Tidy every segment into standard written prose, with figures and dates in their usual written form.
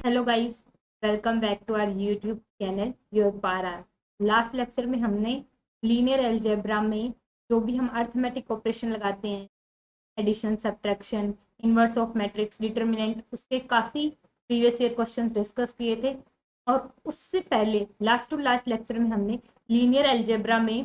Hello guys, welcome back to our YouTube channel your पारा। Last lecture में हमने linear algebra में जो भी हम अर्थमेटिक ऑपरेशन लगाते हैं, addition, subtraction, inverse of matrix, determinant, उसके काफ़ी प्रीवियस ईयर क्वेश्चंस डिस्कस किए थे। और उससे पहले लास्ट टू लास्ट लेक्चर में हमने लीनियर अलजेब्रा में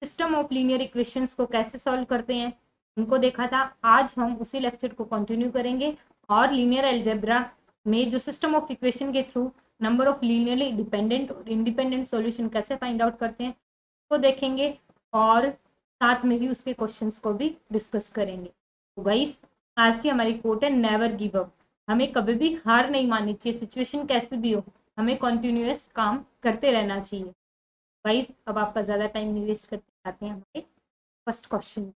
सिस्टम ऑफ लीनियर इक्वेशंस को कैसे सॉल्व करते हैं उनको देखा था। आज हम उसी लेक्चर को कंटिन्यू करेंगे और लीनियर अलजेब्रा में जो सिस्टम ऑफ इक्वेशन के through number of linearly dependent और इंडिपेंडेंट सॉल्यूशन कैसे फाइंड आउट करते हैं वो देखेंगे और साथ में ही उसके क्वेश्चंस को भी डिस्कस करेंगे। तो गाइस, आज की हमारी कोट है नेवर गिव अप। हमें कभी भी हार नहीं माननी चाहिए, सिचुएशन कैसे भी हो, हमें कॉन्टिन्यूअस काम करते रहना चाहिए। गाइस, अब आपका ज्यादा टाइम नहीं वेस्ट करते आते हैं हमारे first question.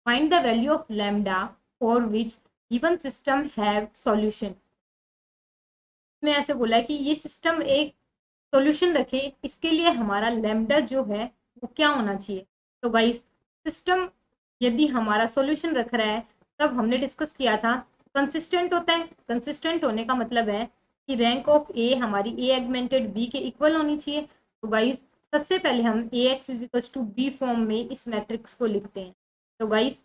Find the value of lambda for which given system have solution. में ऐसे बोला है कि ये सिस्टम एक सॉल्यूशन रखे, इसके लिए हमारा लैम्डा जो है वो क्या होना चाहिए। तो गाइस, सिस्टम यदि हमारा सॉल्यूशन रख रहा है तब हमने डिस्कस किया था कंसिस्टेंट होता है। कंसिस्टेंट होने का मतलब है कि रैंक ऑफ ए हमारी ए एगमेंटेड बी के इक्वल होनी चाहिए। तो गाइस, सबसे पहले हम A x is equal to B form में इस मैट्रिक्स को लिखते हैं। तो guys,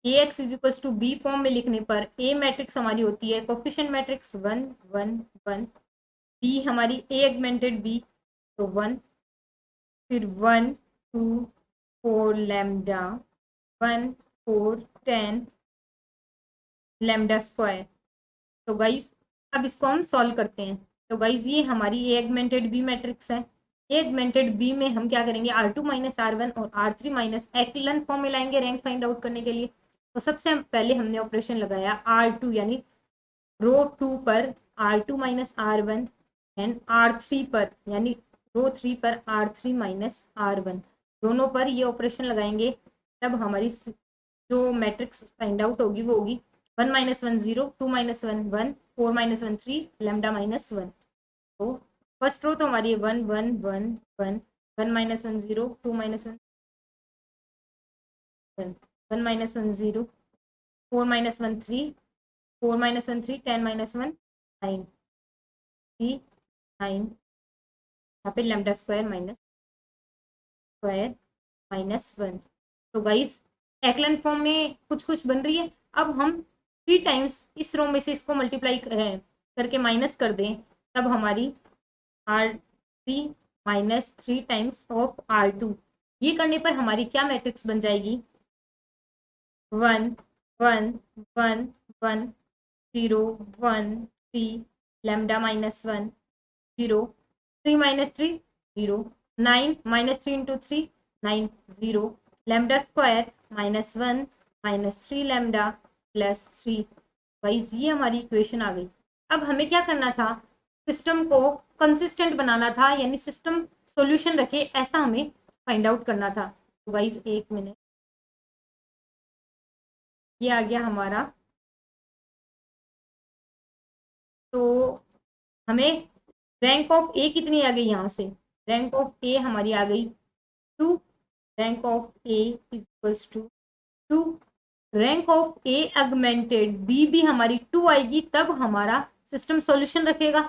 A x is equal to B form में लिखने पर ए मैट्रिक्स हमारी होती है कोफिशिएंट मैट्रिक्स 1 1 1, बी हमारी ए एगमेंटेड बी तो 1, फिर 1 2 4 लैम्डा 1 4 10 लैम्डा स्क्वायर। तो गाइस, अब इसको हम सॉल्व करते हैं। तो गाइस, ये हमारी ए एगमेंटेड बी मैट्रिक्स है। ए एगमेंटेड बी में हम क्या करेंगे, R2 माइनस R1 और R3 माइनस एक्लन फॉर्म में लाएंगे रैंक फाइंड आउट करने के लिए। तो सबसे पहले हमने ऑपरेशन लगाया R2 यानी रो 2 पर R2 minus R1 and R3 पर यानी रो 3 पर R3 माइनस R1, दोनों पर ये ऑपरेशन लगाएंगे। तब हमारी जो मैट्रिक्स फाइंड आउट होगी वो होगी 1 minus 1 0, 2 minus 1 1, 4 minus 1 3, lambda minus 1। तो फर्स्ट रो तो हमारी 1 1 1 1, 1 minus 1 0, 2 minus 1 1, 1 minus 1 0, 4 minus 1 3, 4 minus 1 3, 10 minus 1 9, 3 9, यहाँ पे लैम्डा स्क्वायर माइनस 1। तो गाइस, एक्लन फॉर्म में कुछ कुछ बन रही है। अब हम 3 टाइम्स इस रो में से इसको मल्टीप्लाई करके माइनस कर दें, तब हमारी R3 minus 3 times of R2, ये करने पर हमारी क्या मैट्रिक्स बन जाएगी, 1 1 1 1 0 1 3 lambda minus 1 0, 3 minus 3 0, 9 minus 3 into 3 9 0, lambda square minus 1 minus 3 lambda plus 3। Wise ये हमारी इक्वेशन आ गई। अब हमें क्या करना था, सिस्टम को कंसिस्टेंट बनाना था, यानी सिस्टम सॉल्यूशन रखे ऐसा हमें फाइंड आउट करना था। तो वाइज एक मिनट, ये आ गया हमारा। तो हमें रैंक ऑफ ए कितनी आ गई, यहाँ से रैंक ऑफ ए हमारी आ गई 2, rank of A is equals to 2, rank of A augmented B भी हमारी 2 आएगी, तब हमारा सिस्टम सॉल्यूशन रखेगा,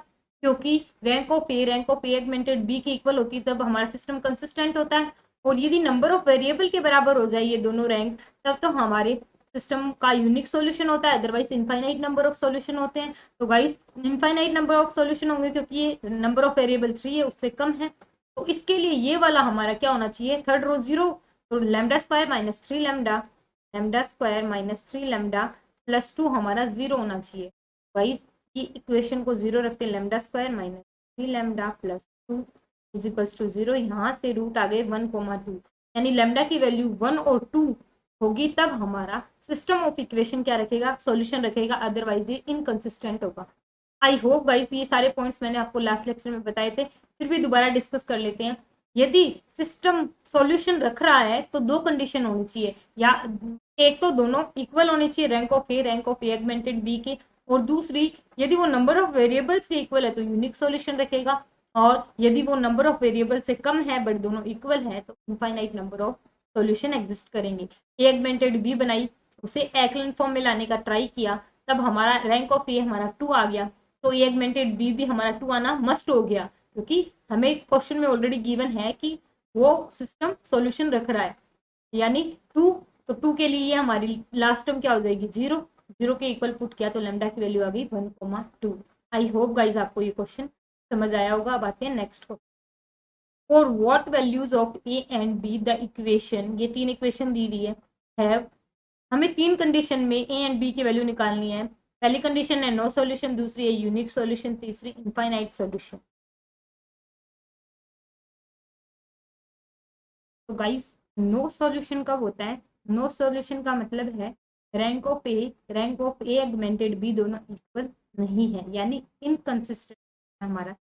क्योंकि rank of A augmented B के इक्वल होती है तब हमारा सिस्टम कंसिस्टेंट होता है। और यदि नंबर ऑफ वेरिएबल के बराबर हो जाए ये दोनों रैंक, तब तो हमारे सिस्टम का यूनिक सॉल्यूशन होता है, otherwise infinite number of solution होते हैं। तो guys, infinite number of solution होंगे क्योंकि ये नंबर ऑफ वेरिएबल 3 है, उससे कम है। तो इसके लिए ये वाला हमारा क्या होना चाहिए, थर्ड रो 0, तो lambda square minus 3 lambda, lambda square minus 3 lambda plus 2 हमारा 0 होना चाहिए। गाइस, ये इक्वेशन को 0 रखते हैं, lambda square minus 3 lambda plus 2 is equals to 0। यहाँ से रूट आ गए 1,2, यानी लैम्डा की वैल्यू 1 और 2 होगी, तब हमारा सिस्टम ऑफ इक्वेशन क्या रखेगा, सॉल्यूशन रखेगा, अदरवाइज ये इनकंसिस्टेंट होगा। आई होप गाइस ये सारे पॉइंट्स मैंने आपको लास्ट लेक्चर में बताए थे, फिर भी दोबारा डिस्कस कर लेते हैं। यदि सिस्टम सॉल्यूशन रख रहा है तो दो कंडीशन होनी चाहिए, या एक तो दोनों इक्वल होनी चाहिए, rank of A augmented B के, और दूसरी यदि वो नंबर ऑफ वेरिएबल्स के इक्वल है तो यूनिक सॉल्यूशन रखेगा, और यदि वो नंबर ऑफ वेरिएबल से कम है बट दोनों इक्वल है तो infinite number of solution exist करेंगे। ए एगमेंटेड बी बनाई, उसे एक्लन फॉर्म में लाने का ट्राई किया, तब हमारा रैंक ऑफ ए हमारा 2 आ गया। तो ए एगमेंटेड बी भी हमारा 2 आना मस्ट हो गया, क्योंकि हमें क्वेश्चन में ऑलरेडी गिवन है कि वो सिस्टम सॉल्यूशन रख रहा है, यानी 2। तो 2 के लिए हमारी लास्ट टर्म क्या हो जाएगी 0, 0 के इक्वल पुट किया तो लैम्डा की वैल्यू आ गई 1,2। आई होप गाइज आपको ये क्वेश्चन समझ आया होगा। अब आते हैं next question. For what values of A and be the equation, ये 3 इक्वेशन दी हुई है, हमें 3 कंडीशन में ए एंड बी की वैल्यू निकालनी है। पहली कंडीशन है नो सॉल्यूशन, दूसरी है यूनिक सॉल्यूशन, तीसरी इनफाइनाइट सॉल्यूशन। तो गाइस नो सॉल्यूशन कब होता है? नो सॉल्यूशन का मतलब है rank of A augmented B दोनों इक्वल नहीं है, यानी इनकंसिस्टेंट हमारा।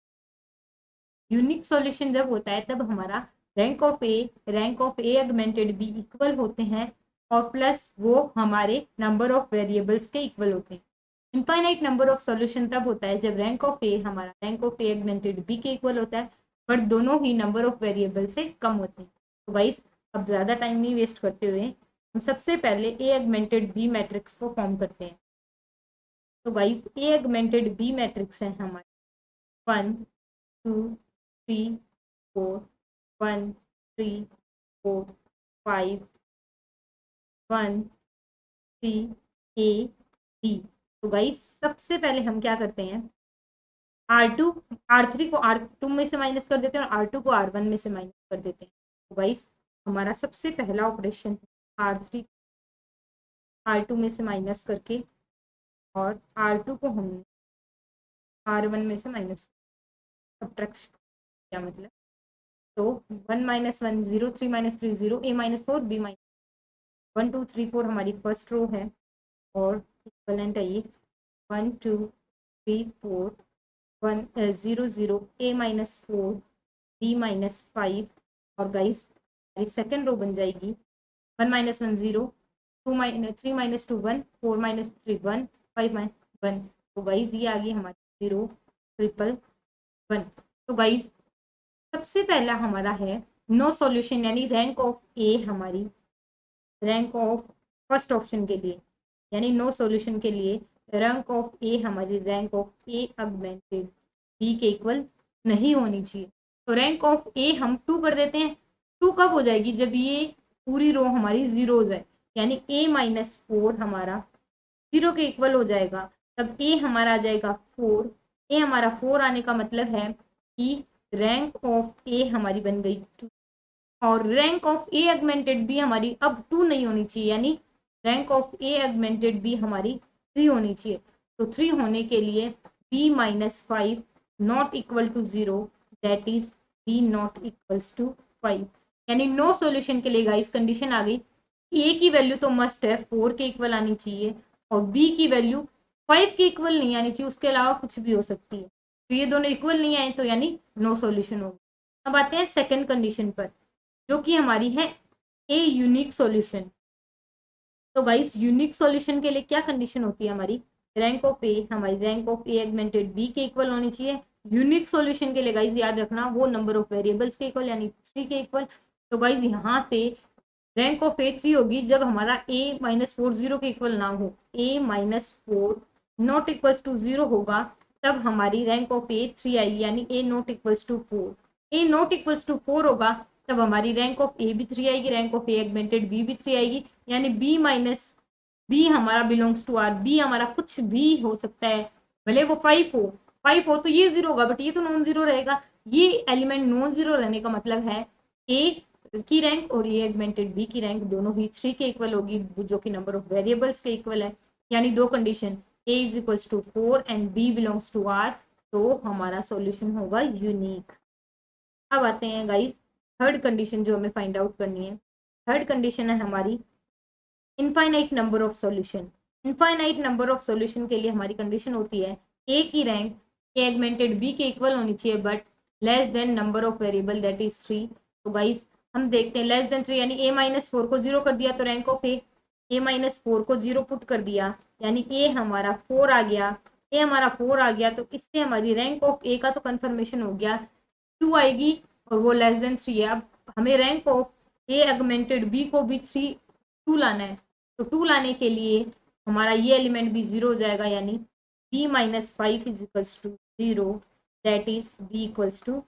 यूनिक सॉल्यूशन जब होता है तब हमारा rank of A augmented B इक्वल होते हैं और प्लस वो हमारे नंबर ऑफ वेरिएबल्स के इक्वल होते हैं। इनफाइनाइट नंबर ऑफ सॉल्यूशन तब होता है जब रैंक ऑफ ए हमारा rank of A augmented B के इक्वल होता है, बट दोनों ही नंबर ऑफ वेरिएबल से कम होते हैं। तो गाइस अब ज़्यादा टाइम नहीं वेस्ट करते हुए हम सबसे पहले ए एगमेंटेड बी मैट्रिक्स को फॉर्म करते हैं। तो गाइस ए एगमेंटेड बी मैट्रिक्स है हमारे 1 2 3 4 1 3 4 5 1 3 ए बी। तो गाइस सबसे पहले हम क्या करते हैं, R2 R3 को R2 में से माइनस कर देते हैं और R2 को R1 में से माइनस कर देते हैं। तो गाइस हमारा सबसे पहला ऑपरेशन R3 R2 में से माइनस करके और R2 को हमने R1 में से माइनस सब्ट्रैक्शन क्या मतलब, तो 1 - 1 0 3 - 3 0 a - 4 b - 1 2 3 4 हमारी फर्स्ट रो है और इक्वलेंट है ये 1 2 3 4 1 0 0 a - 4 b - 5 और गाइस हमारी सेकेंड रो बन जाएगी 1 - 1 0 2 3 - 2 1 4 - 3 1 5 1। तो गाइस ये आ गई हमारी 0 ट्रिपल 1। तो गाइस सबसे पहला हमारा है नो सॉल्यूशन, यानी रैंक ऑफ ए हमारी रैंक ऑफ फर्स्ट ऑप्शन के लिए, यानी नो सॉल्यूशन के लिए रैंक ऑफ ए हमारी rank of A augmented B के इक्वल नहीं होनी चाहिए। तो रैंक ऑफ ए हम 2 कर देते हैं। 2 कब हो जाएगी, जब ये पूरी रो हमारी 0 हो जाए, यानी a - 4 हमारा 0 के इक्वल हो जाएगा, तब a हमारा आ जाएगा 4। a हमारा 4 आने का मतलब है कि रैंक ऑफ ए हमारी बन गई 2 और rank of A augmented B हमारी अब 2 नहीं होनी चाहिए, यानी rank of A augmented B हमारी 3 होनी चाहिए। तो 3 होने के लिए b - 5 not equal to 0, that is b not equals to 5। यानी नो सॉल्यूशन के लिए गाइस कंडीशन आ गई, ए की वैल्यू तो मस्ट है 4 के इक्वल आनी चाहिए और बी की वैल्यू 5 के इक्वल नहीं आनी चाहिए, उसके अलावा कुछ भी हो सकती है। तो ये दोनों इक्वल नहीं आए तो यानी नो सॉल्यूशन होगा। अब आते हैं सेकंड कंडीशन पर, जो कि हमारी है ए यूनिक सॉल्यूशन। तो गाइस यूनिक सॉल्यूशन के लिए क्या कंडीशन होती है हमारी, रैंक ऑफ ए हमारी rank of A augmented B के इक्वल होनी चाहिए। यूनिक सॉल्यूशन के लिए गाइस याद रखना वो नंबर ऑफ वेरिएबल्स के इक्वल, यानी 3 के इक्वल। तो गाइस यहाँ से रैंक ऑफ ए 3 होगी जब हमारा a - 4 0 के इक्वल ना हो, a - 4 नॉट इक्वल्स टू 0 होगा, तब हमारी रैंक ऑफ ए 3 आएगी, यानी a not equals to 4। a not equals to 4 होगा तब हमारी रैंक ऑफ ए भी 3 आएगी, rank of A augmented B भी 3 आएगी, यानी b हमारा बिलोंग्स टू आर। बी हमारा कुछ भी हो सकता है, भले वो 5 हो तो ये 0 होगा, बट ये तो नॉन 0 रहेगा। ये एलिमेंट नॉन 0 रहने का मतलब है ए की रैंक और ए एगमेंटेड बी की रैंक दोनों ही 3 के इक्वल होगी, जो कि नंबर ऑफ वेरिएबल्स के इक्वल है। यानी दो condition a is equals to 4 and b belongs to r, तो हमारा सॉल्यूशन होगा यूनिक। अब आते हैं गाइस थर्ड कंडीशन जो हमें फाइंड आउट करनी है। थर्ड कंडीशन है हमारी infinite number of solution. Infinite number of solution के लिए हमारी कंडीशन होती है ए की रैंक ए एगमेंटेड बी के इक्वल होनी चाहिए, but less than number of variable that is 3। तो गाइस हम देखते हैं लेस देन 3 यानी a - 4 को 0 कर दिया तो रैंक ऑफ ए - 4 को 0 पुट कर दिया, यानी a हमारा 4 आ गया। a हमारा 4 आ गया तो इससे हमारी रैंक ऑफ ए का तो कंफर्मेशन हो गया, 2 आएगी और वो लेस देन 3 है। अब हमें rank of A augmented B को भी 2 लाना है, तो 2 लाने के लिए हमारा ये एलिमेंट भी 0 हो जाएगा, यानी b minus 5 is equals to 0, that is b equals to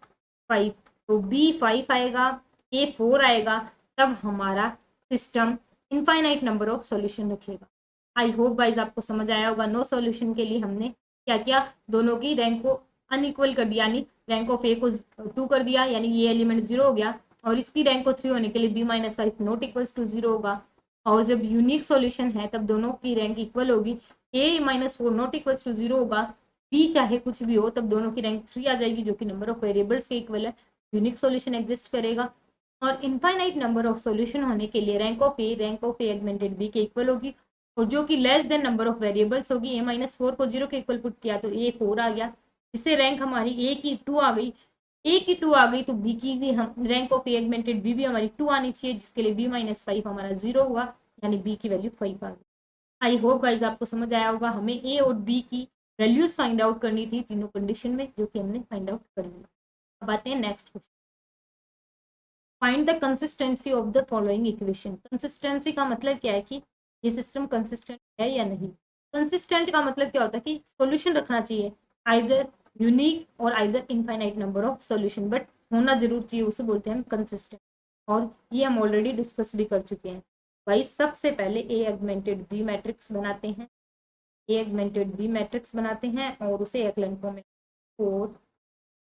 5। तो b 5 आएगा, a 4 आएगा, तब हमारा system infinite number of solution रखेगा। आई होप गाइज आपको समझ आया होगा। नो सॉल्यूशन के लिए हमने क्या किया, दोनों की रैंक को अनइक्वल कर दिया, यानी रैंक ऑफ ए को 2 कर दिया, यानी ये एलिमेंट 0 हो गया, और इसकी रैंक को 3 होने के लिए b minus 5 not equals to 0 होगा। और जब यूनिक सॉल्यूशन है तब दोनों की रैंक इक्वल होगी, a minus 4 not equals to 0 होगा, b चाहे कुछ भी हो, तब दोनों की रैंक 3 आ जाएगी, जो कि नंबर ऑफ वेरिएबल्स के इक्वल है, यूनिक सॉल्यूशन एग्जिस्ट करेगा। और इनफाइनाइट नंबर ऑफ सॉल्यूशन होने के लिए rank of A augmented B के इक्वल होगी, और जो कि less than number of variables होगी। ए माइनस 4 को 0 के इक्वल पुट किया तो ए 4 आ गया, जिससे रैंक हमारी ए की 2 आ गई, ए की 2 आ गई तो बी की भी हम rank of A augmented B भी हमारी 2 आनी चाहिए, जिसके लिए बी माइनस 5 हमारा 0 हुआ, यानी बी की वैल्यू 5 आ गई। आई होप गाइज आपको समझ आया होगा। हमें ए और बी की वैल्यूज फाइंड आउट करनी थी तीनों कंडीशन में, जो कि हमने फाइंड आउट कर लिया। अब आते हैं next question. Find the consistency of the following equation. Consistency का मतलब क्या है कि ये सिस्टम कंसिस्टेंट है या नहीं। कंसिस्टेंट का मतलब क्या होता है कि सॉल्यूशन रखना चाहिए, आइदर यूनिक और either infinite number of solution, but होना जरूर चाहिए, उसे बोलते हैं हम कंसिस्टेंट। और ये हम ऑलरेडी डिस्कस भी कर चुके हैं। भाई सबसे पहले ए एगमेंटेड बी मैट्रिक्स बनाते हैं, ए एगमेंटेड बी मैट्रिक्स बनाते हैं और उसे एक्लन फॉर्म में 4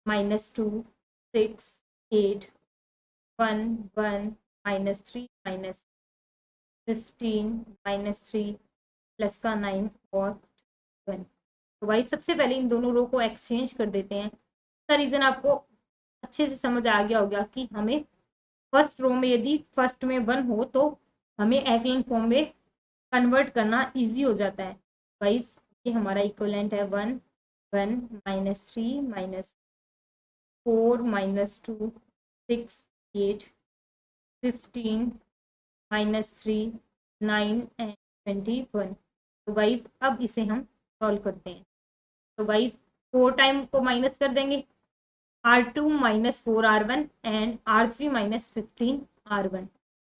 -2 6 8 1 1 -3 -15 -3 प्लस का 9 और 1। तो भाई सबसे पहले इन दोनों रो को एक्सचेंज कर देते हैं। इसका रीजन आपको अच्छे से समझ आ गया होगा कि हमें फर्स्ट रो में यदि फर्स्ट में 1 हो तो हमें एक्लन फॉर्म में कन्वर्ट करना इजी हो जाता है। गाइस ये हमारा इक्विवेलेंट है 1 1 -3 -4 -2 6 8 15 -3 9 एंड 21। तो गाइस अब इसे हम सॉल्व करते हैं। तो गाइस 4 टाइम को माइनस कर देंगे, R2 -4 R1 and R3 -15 R1।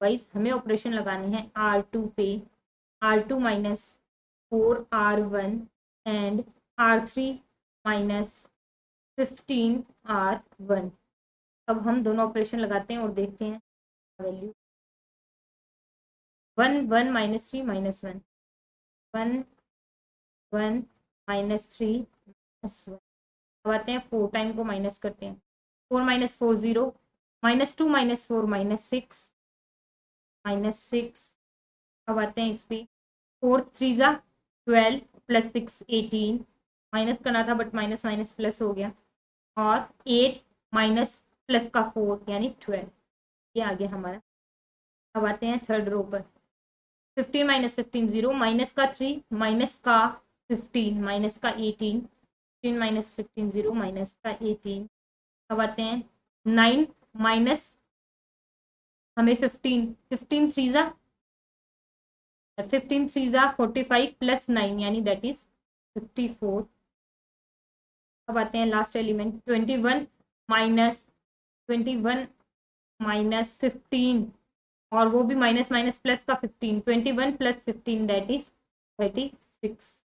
Guys हमें ऑपरेशन लगाने हैं R2 पे, R2 -4 R1 and R3 -15 R1। अब हम दोनों ऑपरेशन लगाते हैं और देखते हैं वैल्यू 1 1 -3 -1 1 1 -3 -1। अब आते हैं 4 टाइम को माइनस करते हैं, 4 -4 0 -2 -4 -6 अब आते हैं इस पे 4 3 12 प्लस 6 18, माइनस करना था बट माइनस माइनस प्लस हो गया, और 8 माइनस प्लस का 4 यानी 12, ये आ गया हमारा। अब आते हैं थर्ड रो पर 15 -15 0 माइनस का 3 माइनस का 15 माइनस का 18 15 -15 0 माइनस का 18। अब आते हैं 9 माइनस हमें 15 15 3 45 प्लस 9 यानी दैट इज 54। अब आते हैं लास्ट एलिमेंट 21 माइनस 15 और वो भी माइनस माइनस प्लस का 15, 21 प्लस 15 दैट इज 36।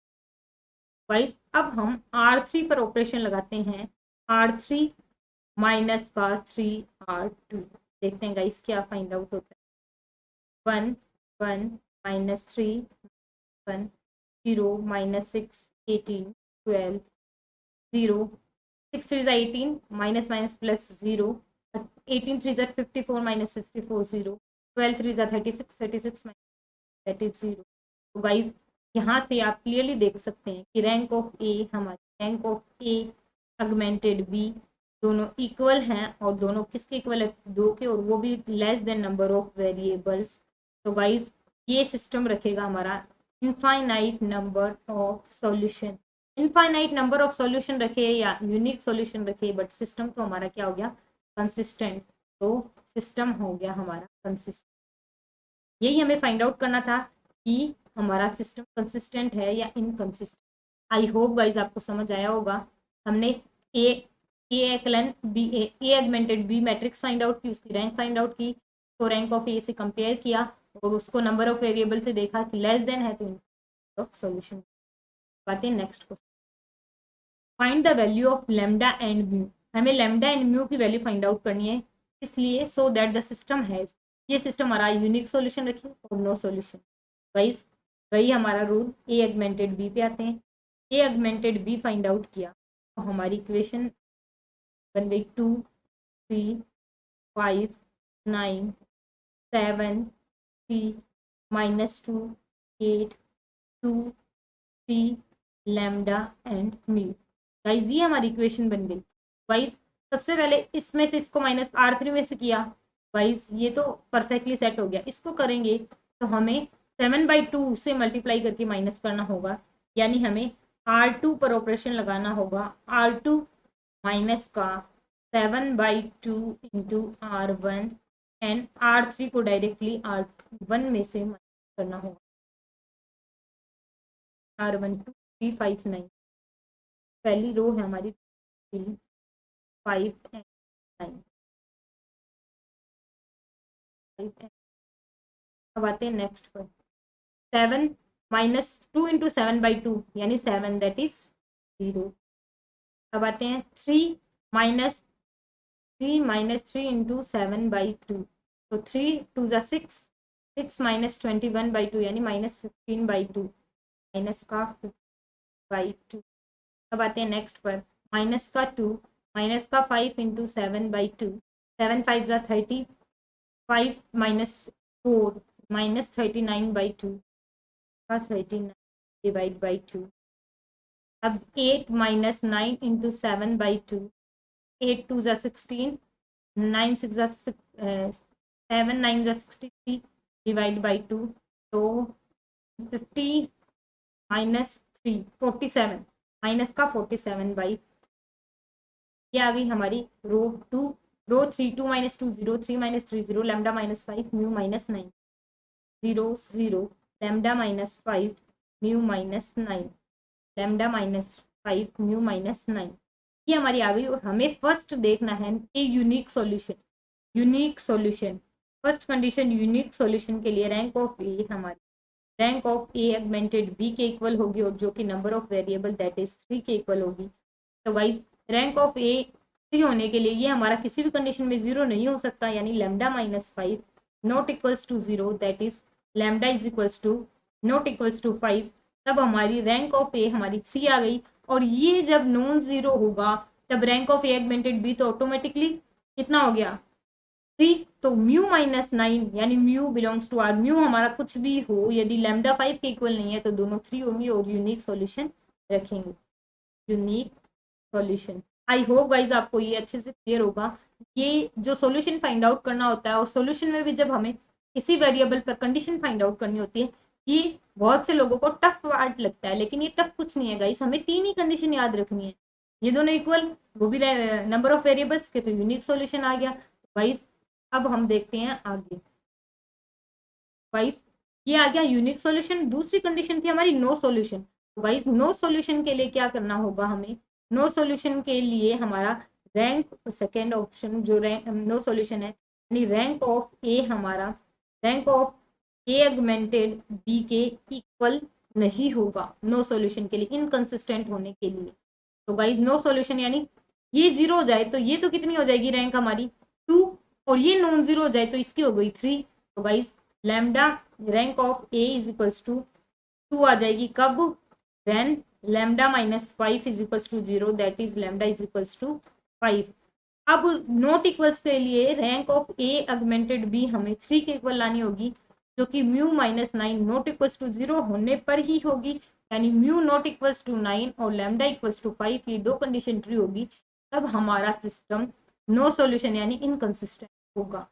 वाइज अब हम R3 पर ऑपरेशन लगाते हैं, R3 माइनस का 3R2। देखते हैं गाइस क्या फाइंड आउट होता है। 1 1 -3 1 0 -6 18 12 0 6 3 18 minus minus plus 0 18 3 54 -54 0 12 3 36 36 that is 0। तो गाइज यहाँ से आप क्लियरली देख सकते हैं कि रैंक ऑफ ए हमारी rank of A segmented B दोनों इक्वल हैं, और दोनों किसके इक्वल है, 2 के, और वो भी less than number of variables. तो गाइज ये सिस्टम रखेगा हमारा infinite number of solution. Infinite number of solution रखे या यूनिक सॉल्यूशन रखे, बट सिस्टम तो हमारा क्या हो गया, कंसिस्टेंट। तो सिस्टम हो गया हमारा कंसिस्टेंट। यही हमें फाइंड आउट करना था कि हमारा सिस्टम कंसिस्टेंट है या इनकंसिस्टेंट। आई होप गाइज आपको समझ आया होगा। हमने ए एक्लन बी ए augmented B matrix find out की, उसकी रैंक फाइंड आउट की, तो रैंक ऑफ ए से कंपेयर किया और उसको नंबर ऑफ वेरिएबल से देखा कि लेस देन है तो ऑफ सॉल्यूशन। बातें next question. Find the value of lambda and mu, हमें लेमडा एंड म्यू की वैल्यू फाइंड आउट करनी है, इसलिए so that the system has, ये सिस्टम हमारा यूनिक सॉल्यूशन रखे और नो सॉल्यूशन। गाइस वही हमारा रूल ए एगमेंटेड बी पे आते हैं। ए एगमेंटेड बी फाइंड आउट किया तो हमारी इक्वेशन बन गई 2 3 5 9 7 3 -2 8 2 3 लैम्डा एंड म्यू। गाइस ये हमारी इक्वेशन बन गई। गाइस सबसे पहले इसमें से इसको माइनस R3 में से किया, गाइस ये तो परफेक्टली सेट हो गया। इसको करेंगे तो हमें 7/2 से मल्टीप्लाई करके माइनस करना होगा, यानी हमें R2 पर ऑपरेशन लगाना होगा। R2 माइनस का 7/2 इंटू R1 एंड R3 को डायरेक्टली R1 में से माइनस करना होगा। R1 359, पहली रो है हमारी 3 5 एंड 9 5। अब आते हैं नेक्स्ट पर 7 -2 इंटू 7/2 यानी 7 दैट इज 0। अब आते हैं 3 -3 इंटू 7/2 तो 3 2 जा 6 6 -21/2 यानी -15/2 माइनस का 5/2। अब आते हैं नेक्स्ट पर माइनस का 2 माइनस का 5 इंटू 7/2 7 5 जा 30 5 -4 -39/2 का 39 डिवाइड बाई 2। अब 8 -9 इंटू 7/2 8 2 जा 16 9 6 जा 7 9 जा 63 डिवाइड बाई 2 तो 50 -3 47 माइनस का 47/, ये आ गई हमारी रो 2। रो 3 2 -2 0 3 -3 0 lambda -5 mu -9 0 0 lambda -5 mu -9 lambda -5 mu -9, ये हमारी आ गई। और हमें फर्स्ट देखना है कि unique solution. Unique solution first condition unique solution के लिए रैंक ऑफ ए हमारी rank of A augmented B के इक्वल होगी और जो कि number of variable that is 3 के इक्वल होगी। तो गाइस रैंक ऑफ ए 3 होने के लिए ये हमारा किसी भी कंडीशन में 0 नहीं हो सकता, यानी lambda -5 not equals to 0 that is lambda is equals to not equals to 5। तब हमारी रैंक ऑफ ए हमारी 3 आ गई। और ये जब नॉन जीरो होगा तब rank of A augmented B तो ऑटोमेटिकली कितना हो गया 3। तो म्यू -9 यानी mu belongs to R. Mu हमारा कुछ भी हो, यदि लैम्डा 5 के इक्वल नहीं है तो दोनों 3 होंगे और यूनिक सॉल्यूशन रखेंगे। Unique solution I hope guys आपको ये अच्छे से क्लियर होगा। ये जो सॉल्यूशन फाइंड आउट करना होता है और सॉल्यूशन में भी जब हमें किसी वेरिएबल पर कंडीशन फाइंड आउट करनी होती है, ये बहुत से लोगों को टफ पार्ट लगता है, लेकिन ये टफ कुछ नहीं है गाइस। हमें 3 ही कंडीशन याद रखनी है, ये दोनों इक्वल, वो भी नंबर ऑफ वेरिएबल्स के, तो यूनिक सॉल्यूशन आ गया गाइस। अब हम देखते हैं आगे गाइस, ये आ गया यूनिक सॉल्यूशन। दूसरी कंडीशन थी हमारी नो सॉल्यूशन। तो गाइस नो सॉल्यूशन के लिए क्या करना होगा हमें, नो सॉल्यूशन के लिए हमारा रैंक सेकेंड ऑप्शन जो रैंक नो सॉल्यूशन है, यानी रैंक ऑफ ए हमारा rank of A augmented B के इक्वल नहीं होगा नो सॉल्यूशन के लिए, इनकंसिस्टेंट होने के लिए। तो गाइस नो सॉल्यूशन यानी ये 0 हो जाए तो ये तो कितनी हो जाएगी रैंक हमारी 2, और ये नॉन 0 हो जाए तो इसकी हो गई 3। तो guys lambda rank of A is equals to 2 आ जाएगी कब, when lambda -5 is equals to 0 that is lambda is equals to 5। अब नॉट इक्वल्स के लिए rank of A augmented B हमें 3 के इक्वल लानी होगी, जो कि म्यू -9 नॉट इक्वल्स टू 0 होने पर ही होगी, यानी म्यू नॉट इक्वल्स टू 9 और लैम्डा इक्वल्स टू 5, ये दो कंडीशन ट्रू होगी, तब हमारा सिस्टम नो सॉल्यूशन यानी इनकंसिस्टेंट होगा।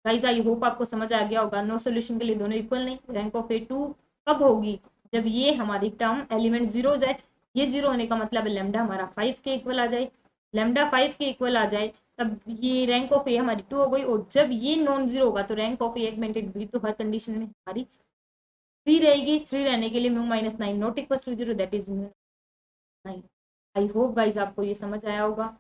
गाइस आई होप आपको समझ आ गया होगा। नो सॉल्यूशन के लिए दोनों इक्वल नहीं, रैंक ऑफ ए 2 कब होगी, जब ये हमारी टर्म एलिमेंट 0 हो जाए। ये 0 होने का मतलब है लैम्डा हमारा 5 के इक्वल आ जाए, लैम्डा 5 के इक्वल आ जाए तब ये रैंक ऑफ ए हमारी 2 हो गई। और जब ये नॉन 0 होगा तो rank of A augmented B तो हर कंडीशन में हमारी 3 रहेगी। 3 रहने के लिए mu -9 not equal to 0 that is mu 9। I hope guys आपको ये समझ आया होगा।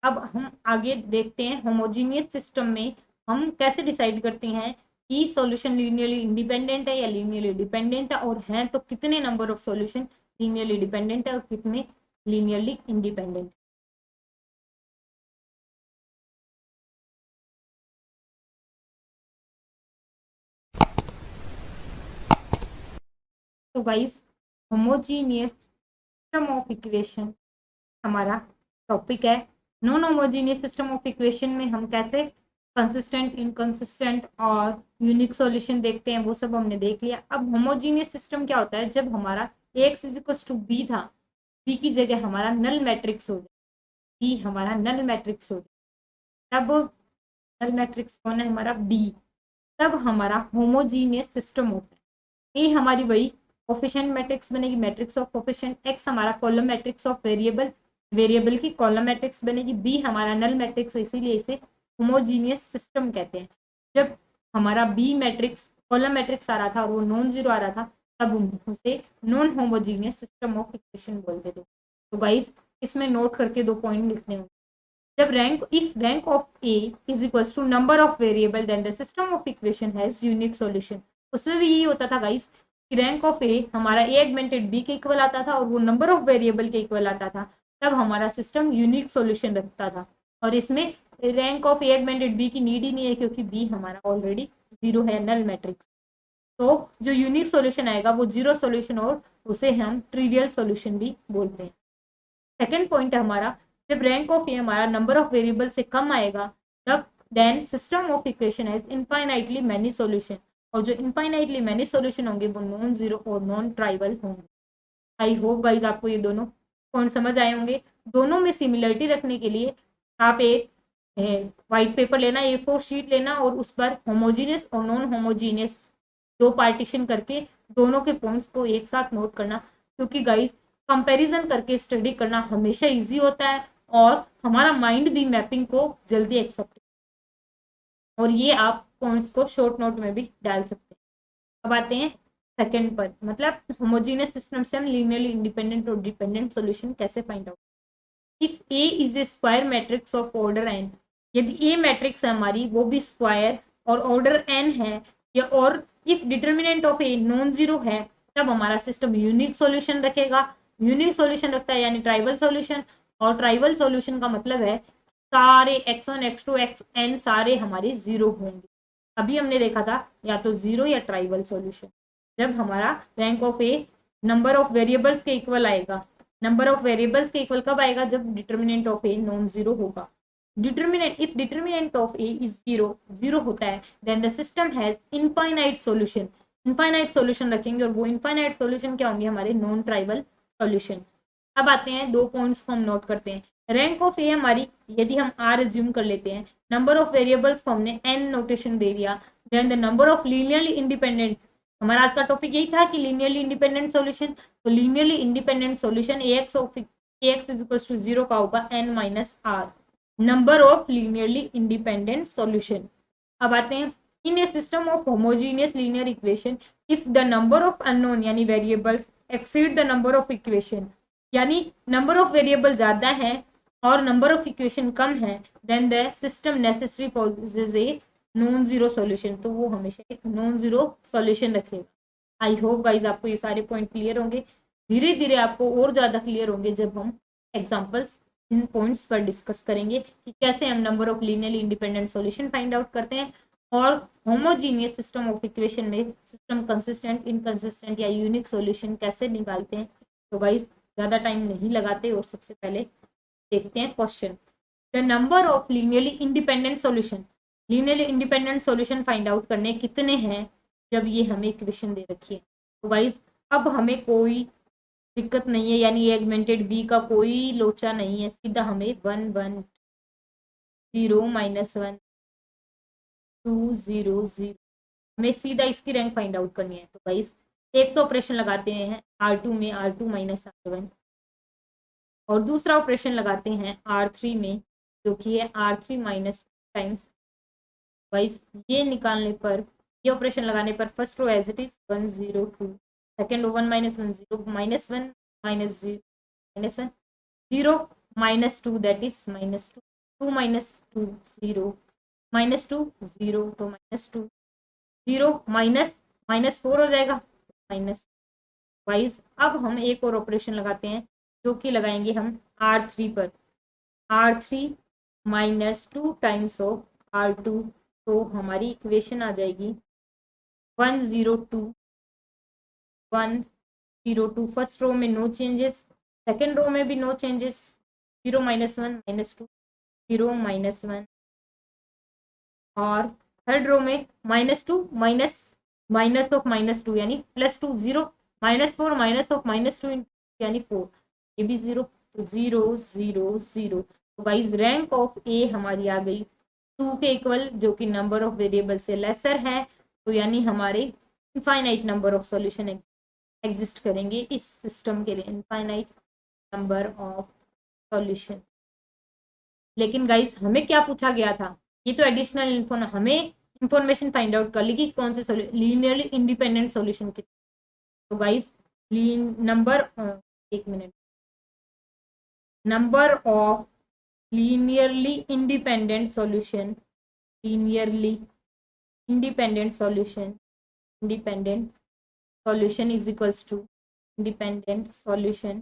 अब हम आगे देखते हैं होमोजीनियस सिस्टम में हम कैसे डिसाइड करते हैं कि सॉल्यूशन लीनियरली इंडिपेंडेंट है या लीनियरली डिपेंडेंट है, और हैं तो कितने number of solution linearly dependent है और कितने लीनियरली इंडिपेंडेंट। तो guys homogeneous system of equation हमारा टॉपिक है। Non homogeneous system of equation में हम कैसे कंसिस्टेंट, इनकंसिस्टेंट और यूनिक सॉल्यूशन देखते हैं, वो सब हमने देख लिया। अब होमोजीनियस सिस्टम क्या होता है? जब हमारा X is equal to B था, बी की जगह हमारा नल मैट्रिक्स हो जाए, बी हमारा नल मैट्रिक्स हो जाए, तब नल मैट्रिक्स कौन है? हमारा बी। तब हमारा होमोजीनियस सिस्टम होता है। ए हमारी वही कोफिशिएंट मैट्रिक्स बनेगी, मैट्रिक्स ऑफ कोफिशिएंट। एक्स हमारा column matrix of variable, variable की कॉलम मैट्रिक्स बनेगी। बी हमारा नल मैट्रिक्स, इसीलिए इसे होमोजीनियस सिस्टम कहते हैं। जब हमारा बी मैट्रिक्स कॉलम मैट्रिक्स आ रहा था और वो नॉन जीरो आ रहा था, तब हम उसे non homogeneous system of equation बोलते थे। तो गाइज इसमें नोट करके 2 पॉइंट लिखने होंगे। जब rank of A is equal to number of variable then the system of equation has unique solution. उसमें भी यही होता था गाइस कि रैंक ऑफ ए हमारा ए एगमेंटेड बी के इक्वल आता था और वो नंबर ऑफ वेरिएबल के इक्वल आता था, तब हमारा सिस्टम यूनिक सॉल्यूशन रखता था। और इसमें rank of A augmented B की नीड ही नहीं है, क्योंकि बी हमारा ऑलरेडी जीरो है, नल मैट्रिक्स। तो जो यूनिक सॉल्यूशन आएगा वो जीरो सॉल्यूशन, और उसे हम ट्रिवियल सॉल्यूशन भी बोलते हैं। सेकेंड पॉइंट है हमारा, जब रैंक ऑफ ए हमारा नंबर ऑफ वेरिएबल से कम आएगा, तब then system of equation has infinitely many solution. और जो इनफाइनाइटली मैनी सॉल्यूशन होंगे वो नॉन जीरो और नॉन ट्राइबल होंगे। आई होप गाइज आपको ये दोनों पॉइंट समझ आए होंगे। दोनों में सिमिलरिटी रखने के लिए आप एक व्हाइट पेपर लेना, A4 शीट लेना, और उस पर होमोजीनियस और नॉन होमोजीनियस 2 पार्टीशन करके दोनों के पॉइंट्स को एक साथ नोट करना, क्योंकि गाइज कंपैरिजन करके स्टडी करना हमेशा इजी होता है और हमारा माइंड भी मैपिंग को जल्दी एक्सेप्ट, और ये आप पॉइंट्स को शॉर्ट नोट में भी डाल सकते हैं। अब आते हैं सेकंड पर, मतलब होमोजीनियस सिस्टम से हम लीनियरली इंडिपेंडेंट और डिपेंडेंट सॉल्यूशन कैसे find out. If A is a square matrix of order N, यदि ए मैट्रिक्स है हमारी वो भी स्क्वायर और ऑर्डर एन है, या और if determinant of A non zero है, तब हमारा सिस्टम यूनिक सॉल्यूशन रखेगा। यूनिक सॉल्यूशन रखता है यानी ट्राइबल सॉल्यूशन, और ट्राइबल सॉल्यूशन का मतलब है सारे x1 x2 xn सारे हमारे जीरो होंगे। अभी हमने देखा था या तो जीरो या ट्राइबल सॉल्यूशन, जब हमारा rank of A number of variables के इक्वल आएगा। नंबर ऑफ वेरिएबल्स के इक्वल कब आएगा? जब determinant of A non zero होगा। Determinant, if determinant of A is zero, zero होता है, then the system has infinite solution. Infinite solution रखेंगे, और वो इनफाइनाइट सॉल्यूशन क्या होंगे? हमारे नॉन ट्राइबल सॉल्यूशन। अब आते हैं 2 पॉइंट्स को हम नोट करते हैं। रैंक ऑफ ए हमारी, यदि हम आर एज्यूम कर लेते हैं, नंबर ऑफ वेरिएबल्स को हमने एन नोटेशन दे दिया, then the number of linearly independent, हमारा आज का टॉपिक यही था कि लीनियरली इंडिपेंडेंट सॉल्यूशन। तो linearly independent solution ax of ax is equal to 0 का होगा n minus r, number of linearly independent solution. अब आते हैं in a system of homogeneous linear equation, if the number of unknown यानी variables exceed the number of equation, यानी number of variable ज्यादा है और नंबर ऑफ इक्वेशन कम है, then the system necessary possess a non zero solution. तो वो हमेशा एक नॉन जीरो सॉल्यूशन रखेगा। आई होप गाइज आपको ये सारे पॉइंट क्लियर होंगे। धीरे धीरे आपको और ज्यादा क्लियर होंगे जब हम एग्जांपल्स इन पॉइंट्स पर डिस्कस करेंगे कि कैसे हम number of linearly independent solution find out करते हैं, और होमोजीनियस सिस्टम ऑफ इक्वेशन में सिस्टम कंसिस्टेंट, इनकंसिस्टेंट या यूनिक सॉल्यूशन कैसे निकालते हैं। तो गाइज ज्यादा टाइम नहीं लगाते और सबसे पहले देखते हैं question. The number of linearly independent solution, linearly independent solution find out करने कितने हैं जब ये हमें इक्वेशन दे रखी है। तो गाइज अब हमें कोई दिक्कत नहीं है, यानी एगमेंटेड बी का कोई लोचा नहीं है, सीधा हमें 1 1 0 -1 2 0 0 हमें सीधा इसकी रैंक फाइंड आउट करनी है। तो गाइज एक तो ऑपरेशन लगाते हैं R2 में R2 माइनस R1, और दूसरा ऑपरेशन लगाते हैं R3 में जो कि है R3 माइनस टाइम्स। गाइस ये निकालने पर, ये ऑपरेशन लगाने पर first row as it is 1 0 2, second row 1 -1 0 -1 -0 -1 0 -2 that is -2 2 -2 0 -2 0, तो -2 0 -4 हो जाएगा माइनस। वाइज अब हम एक और ऑपरेशन लगाते हैं जो कि लगाएंगे हम R3 पर। R3 minus 2 times of R2, तो हमारी इक्वेशन आ जाएगी 102 102। फर्स्ट रो में नो चेंजेस, सेकेंड रो में भी नो चेंजेस, 0 -1 -2 0 -1, और थर्ड रो में -2 माइनस ऑफ -2 यानी +2, 0 -4 माइनस ऑफ -2 यानी 4, ये भी 0, तो 0 0 0। तो गाइस रैंक ऑफ ए हमारी आ गई 2 के इक्वल, जो कि नंबर ऑफ वेरिएबल से लेसर है, तो यानी हमारे infinite number of solution exist करेंगे इस सिस्टम के लिए, इनफाइनाइट नंबर ऑफ सॉल्यूशन। लेकिन गाइस हमें क्या पूछा गया था, ये तो एडिशनल इन्फो, हमें इंफॉर्मेशन फाइंड आउट कर ली कि कौन से लीनियरली इंडिपेंडेंट सॉल्यूशन कितने। तो गाइस नंबर, एक minute, number of linearly independent solution, linearly independent solution, independent solution is equals to, independent solution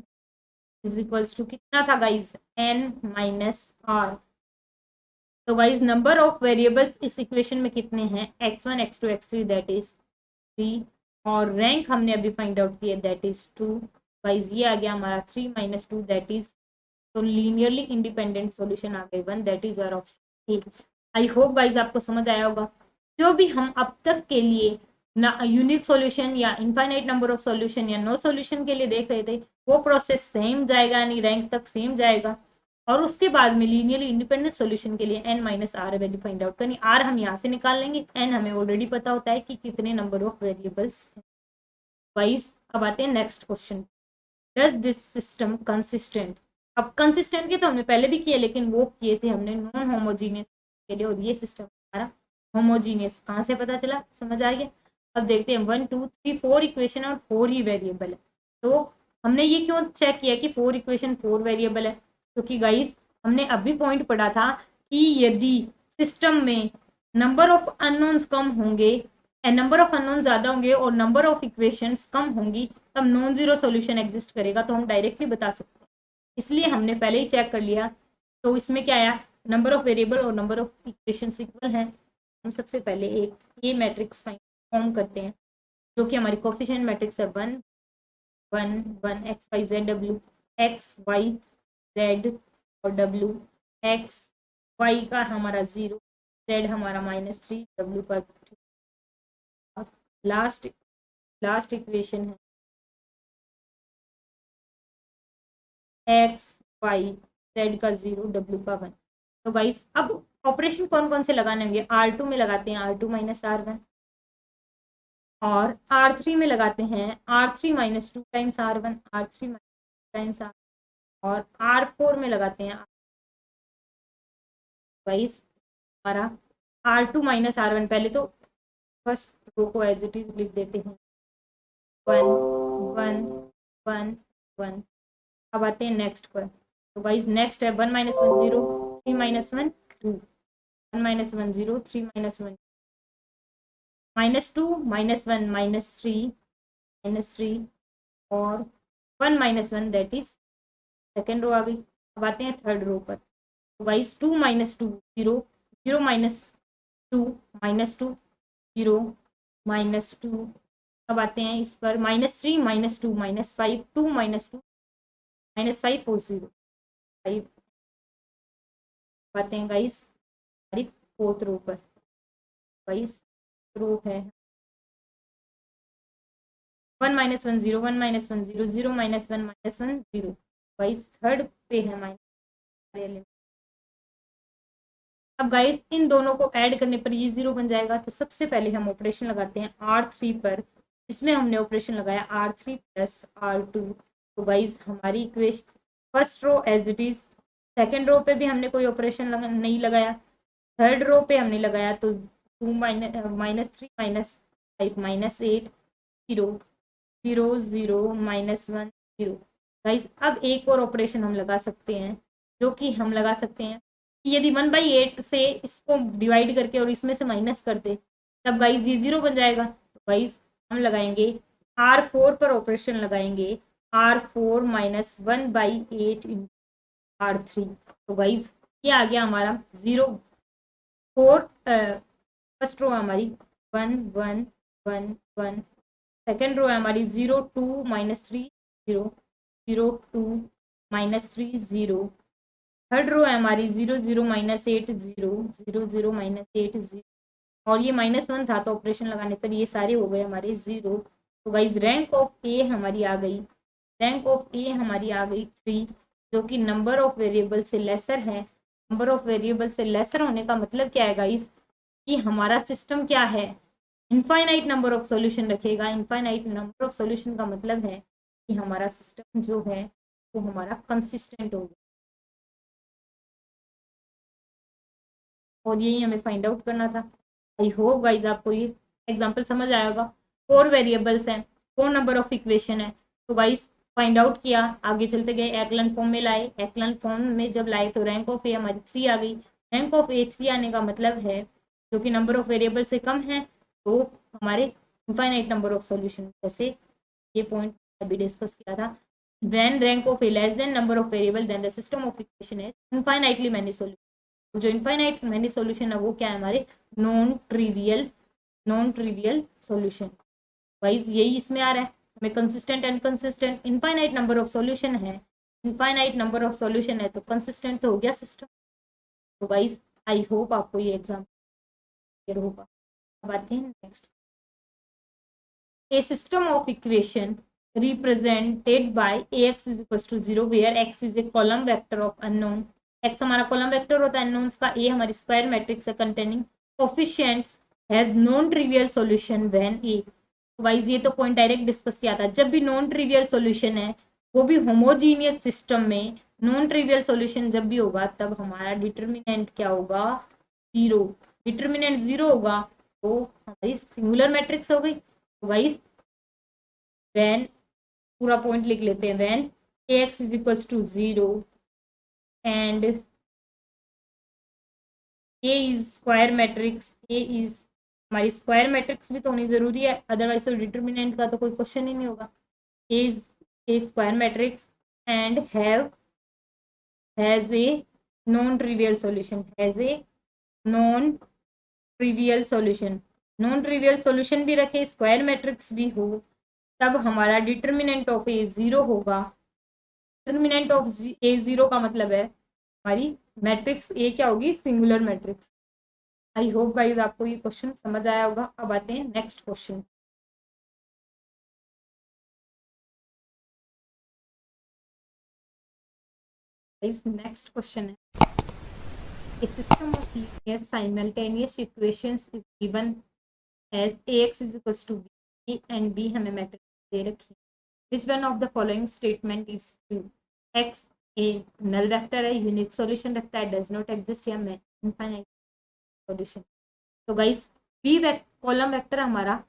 is equals to कितना था गाइस, n माइनस r। तो गाइस नंबर ऑफ वेरिएबल्स इस equation में कितने हैं, x1 x2 x3 that is 3, और rank हमने अभी फाइंड आउट किया दैट इज 2। गाइस ये आ गया हमारा 3 - 2 दैट इज, तो लीनियरली इंडिपेंडेंट सॉल्यूशन आ गए 1, that is our option A. I hope guys आपको समझ आया होगा। जो भी हम अब तक के लिए ना यूनिक सॉल्यूशन या इनफाइनाइट नंबर ऑफ सॉल्यूशन या नो सॉल्यूशन के लिए देख रहे थे, वो प्रोसेस सेम जाएगा, यानी रैंक तक सेम जाएगा, और उसके बाद में लीनियरली इंडिपेंडेंट सॉल्यूशन के लिए n - r value find out करनी। r हम यहाँ से निकाल लेंगे, n हमें ऑलरेडी पता होता है कि कितने नंबर ऑफ वेरिएबल्स हैं। गाइस अब आते हैं next question, does this system consistent. अब कंसिस्टेंट के तो हमने पहले भी किए, लेकिन वो किए थे हमने नॉन होमोजीनियस के लिए, और ये सिस्टम हमारा होमोजीनियस। कहाँ से पता चला, समझ आ गया। अब देखते हैं 1 2 3 4 इक्वेशन और 4 ही वेरिएबल है। तो हमने ये क्यों चेक किया कि 4 इक्वेशन 4 वेरिएबल है, क्योंकि गाइस हमने अभी पॉइंट पढ़ा था कि यदि सिस्टम में नंबर ऑफ अननोन्स कम होंगे, नंबर ऑफ अननोन ज्यादा होंगे और नंबर ऑफ इक्वेशंस कम होंगी, तब नॉन जीरो सॉल्यूशन एग्जिस्ट करेगा। तो हम डायरेक्टली बता सकते हैं, इसलिए हमने पहले ही चेक कर लिया। तो इसमें क्या आया, नंबर ऑफ वेरिएबल और नंबर ऑफ इक्वेशंस इक्वल हैं। हम सबसे पहले एक ये मैट्रिक्स फॉर्म करते हैं, जो कि हमारी कोफिशिएंट मैट्रिक्स है 1 1 1 x y z w, x y z और w, x y का हमारा 0, z हमारा -3, w का 2। लास्ट इक्वेशन है x y z का 0, w का 1। तो गाइस अब ऑपरेशन कौन कौन से लगाने होंगे, R2 में लगाते हैं R2 - R1, और R3 में लगाते हैं R3 - 2 times R1, R3 - times R, और R4 में लगाते हैं गाइस हमारा R2 - R1। पहले तो फर्स्ट रो को एज इट इज लिख देते हैं 1 1 1 1। अब आते हैं नेक्स्ट पर। तो गाइस नेक्स्ट है 1 - 1 0, 3 - 1 2, 1 - 1 0, 3 - 1 -2 -1 -3 और 1 - 1 दैट इज सेकेंड रो आ गई। अब आते हैं थर्ड रो पर। तो गाइस 2 - 2 0, 0 - 2 -2 0 -2। अब आते हैं इस पर -3 -2 -5 2 -2 -5 4 0 5। आते हैं गाइस हमारी फोर्थ रो पर। गाइस रो है 1 - 1 0, 1 - 1 0, 0 - 1 -1 0। गाइस थर्ड पे है माइनस। अब गाइस इन दोनों को ऐड करने पर ये 0 बन जाएगा। तो सबसे पहले हम ऑपरेशन लगाते हैं R3 पर, इसमें हमने ऑपरेशन लगाया R3 + R2। तो गाइस हमारी equation first row as it is, second row पे भी हमने कोई ऑपरेशन नहीं लगाया, थर्ड रो पे हमने लगाया, तो 2 - 3 - 5 -8 0 0 0 -1 0। गाइस अब एक और ऑपरेशन हम लगा सकते हैं, जो कि हम लगा सकते हैं कि यदि 1/8 से इसको डिवाइड करके और इसमें से माइनस कर दे, तब गाइस ये 0 बन जाएगा। तो गाइस हम लगाएंगे R4 पर ऑपरेशन लगाएंगे R4 माइनस 1/8 इंटू R3। तो गाइज ये आ गया हमारा 0 4 फर्स्ट रो हमारी 1 1 1 1, सेकेंड रो है हमारी 0 2 माइनस 3 0 0 2 माइनस 3 0, थर्ड रो है हमारी 0 0 माइनस 8 0 0 0 माइनस 8 0, और ये -1 था तो ऑपरेशन लगाने पर ये सारे हो गए हमारे 0। तो गाइज रैंक ऑफ ए हमारी आ गई, रैंक ऑफ ए हमारी आ गई 3, जो कि नंबर ऑफ वेरिएबल से लेसर है। नंबर ऑफ वेरिएबल से लेसर होने का मतलब क्या है गाइज, कि हमारा सिस्टम क्या है, इनफाइनाइट नंबर ऑफ सॉल्यूशन रखेगा। इनफाइनाइट नंबर ऑफ सॉल्यूशन का मतलब है कि हमारा सिस्टम जो है वो हमारा कंसिस्टेंट होगा, और यही हमें फाइंड आउट करना था। आई होप गाइज आपको ये एग्जांपल समझ आएगा। 4 वेरिएबल्स हैं, 4 नंबर ऑफ इक्वेशन है, तो गाइज फाइंड आउट किया, आगे चलते गए, एक्लन फॉर्म में लाए, एक्लन फॉर्म में जब लाए तो रैंक ऑफ ए हमारी 3 आ गई। रैंक ऑफ ए 3 आने का मतलब है जो कि नंबर ऑफ वेरिएबल से कम है तो हमारे इनफाइनाइट नंबर ऑफ सॉल्यूशन, जैसे ये पॉइंट अभी डिस्कस किया था, when rank of a less than number of variable then the system of equation is infinitely many solution। जो इनफाइनाइट मैनी सॉल्यूशन है वो क्या है हमारे नॉन ट्रिवियल सॉल्यूशन। वाइज यही इसमें आ रहा है हमें, consistent and consistent, infinite number of solution है, इनफाइनाइट नंबर ऑफ सॉल्यूशन है तो कंसिस्टेंट तो हो गया सिस्टम। तो वाइज आई होप आपको ये एग्जाम क्लियर होगा। अब आते हैं next, a system of equation represented by ax is equals to 0 where x is a column vector of unknown, x हमारा कॉलम वेक्टर होता है अननोन्स का, a हमारी स्क्वायर मैट्रिक्स है containing coefficients has non trivial solution when a। Wise ये तो point direct discuss किया था, जब भी नॉन ट्रिवियल सॉल्यूशन है वो भी होमोजीनियस सिस्टम में नॉन ट्रिवियल सॉल्यूशन जब भी होगा तब हमारा डिटर्मिनेंट क्या होगा, 0। डिटर्मिनेंट 0 होगा तो हमारी सिंगुलर मैट्रिक्स हो गई। वाइज व्हेन, पूरा पॉइंट लिख लेते हैं, when ax is equals to 0 and a is square matrix, a is हमारी स्क्वायर मैट्रिक्स भी तो होनी जरूरी है, अदरवाइज तो डिटर्मिनेंट का तो कोई क्वेश्चन ही नहीं होगा। a is a square matrix and has a non trivial solution, has a non trivial solution, non trivial solution भी रखे, स्क्वायर मैट्रिक्स भी हो, तब हमारा डिटर्मिनेंट ऑफ ए 0 होगा। डिटर्मिनेंट ऑफ ए 0 का मतलब है हमारी मैट्रिक्स ए क्या होगी, सिंगुलर मैट्रिक्स। आई होप गाइस आपको ये क्वेश्चन समझ आया होगा। अब आते हैं नेक्स्ट क्वेश्चन। नेक्स्ट क्वेश्चन है, a system of linear simultaneous equations is given as ax is equals to b and b हमें मैट्रिक्स दे रखी है, which one of the following statement is true, x a null vector है, unique solution रखता है, does not exist या infinite solution. तो guys B column vector हमारा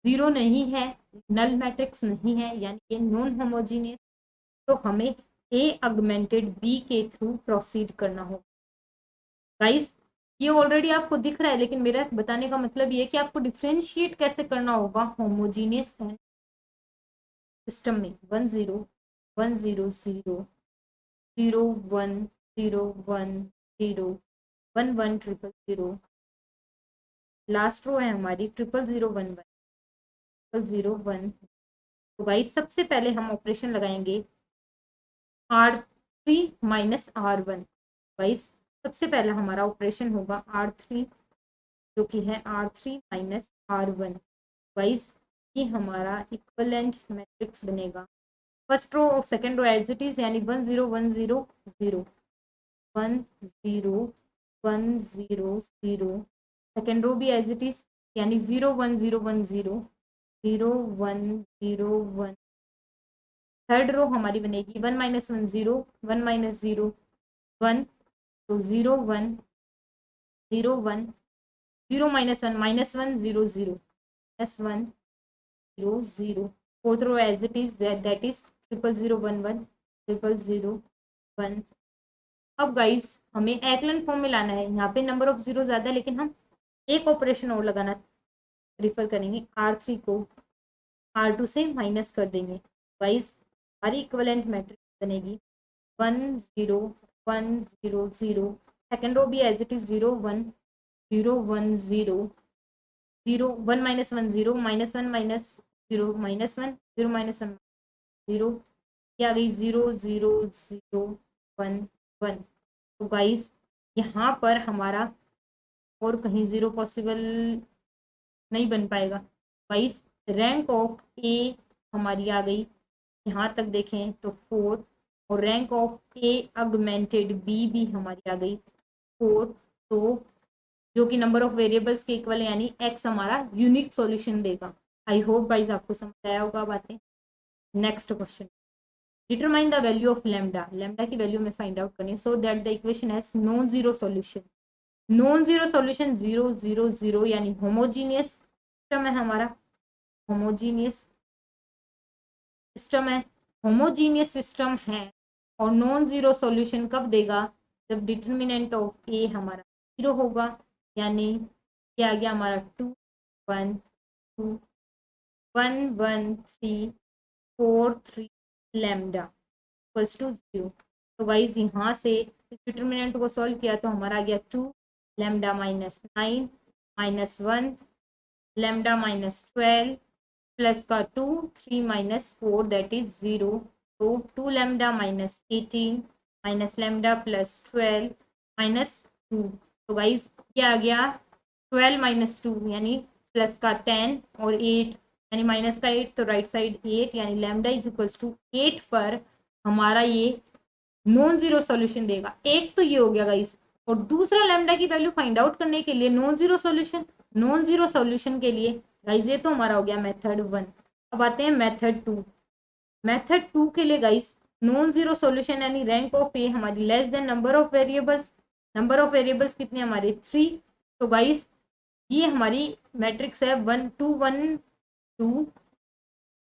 0 नहीं है, नल मैट्रिक्स नहीं है, यानी ये नॉन होमोजीनियस, तो हमें ए अगमेंटेड बी के थ्रू प्रोसीड करना होगा। गाइस ये ऑलरेडी आपको दिख रहा है, लेकिन मेरा बताने का मतलब ये है कि आपको डिफ्रेंशिएट कैसे करना होगा होमोजीनियस सिस्टम में 1 0 1 0 0 0 1 0 1 0 1 1 0 0, लास्ट रो है हमारी 0 0 1 1 0 1। तो गाइस सबसे पहले हम ऑपरेशन लगाएंगे R3 माइनस R1। गाइस सबसे पहला हमारा ऑपरेशन होगा R3 जो कि है R3 माइनस R1। गाइस ये हमारा इक्विवेलेंट मैट्रिक्स बनेगा, फर्स्ट रो और second row as it is, यानी 1 0 1 0 0 1 0 1 0 0, सेकंड रो भी एज इट इज, यानी 0 1 0 1 0 0 1 0 1, थर्ड रो हमारी बनेगी 1 माइनस 1 0 1 माइनस 0 1, तो 0 1 0 1 0 minus 1 minus 1 0 0 plus 1 0 0, fourth row as it is, that is 0 0 1 1 0 0 1। अब गाइस हमें एक्लन फॉर्म में लाना है, यहाँ पे नंबर ऑफ जीरो ज्यादा है लेकिन हम एक ऑपरेशन और लगाना प्रीफर करेंगे, R3 को R2 से माइनस कर देंगे। गाइस हमारी इक्विवेलेंट मैट्रिक्स बनेगी 1 0 1 0 0, सेकेंड रो भी as it is 0 1 0 1 0 0 1 minus 1 0 minus 1 minus 0 minus 1 0 minus 1 0, ये आ गई 0 0 0 1 1। तो गाइस यहाँ पर हमारा और कहीं 0 पॉसिबल नहीं बन पाएगा। गाइस रैंक ऑफ ए हमारी आ गई, यहाँ तक देखें तो 4, और rank of A augmented B भी हमारी आ गई 4, तो जो कि नंबर ऑफ वेरिएबल्स के इक्वल है, यानी एक्स हमारा यूनिक सॉल्यूशन देगा। आई होप गाइस आपको समझ आया होगा बातें। Next question, determine the value of lambda, lambda की वैल्यू में फाइंड आउट करें so that the equation has non zero solution. Non zero solution 0 0 0 यानी होमोजीनियस सिस्टम है हमारा, होमोजीनियस सिस्टम है, होमोजीनियस सिस्टम है। और नॉन जीरो सॉल्यूशन कब देगा, जब डिटर्मिनेंट ऑफ ए हमारा 0 होगा, यानी क्या आ गया हमारा 2 1 2 1 1 3 4 3 लैम्डा इक्वल्स टू 0। तो गाइज यहाँ से इस डिटर्मिनेंट को सॉल्व किया तो हमारा आ गया 2 lambda minus 9 minus 1 lambda minus 12 plus का 2 3 माइनस 4 दैट इज 0। तो 2 lambda minus 18 minus lambda plus 12 minus 2। तो गाइज ये आ गया 12 माइनस 2 यानी प्लस का 10 और 8 यानी माइनस का 8, तो राइट साइड 8 यानी लैम्डा इज इक्वल्स टू 8 पर हमारा ये नॉन जीरो सॉल्यूशन देगा। एक तो ये हो गया गाइस, और दूसरा लैम्डा की वैल्यू फाइंड आउट करने के लिए non zero solution, non zero solution के लिए गाइस ये तो हमारा हो गया मेथड 1। अब आते हैं मेथड 2। मेथड 2 के लिए गाइस नॉन जीरो सॉल्यूशन यानी रैंक ऑफ ए हमारी less than number of variables, number of variables कितने हमारे 3। तो गाइस ये हमारी मैट्रिक्स है 1 2 1 2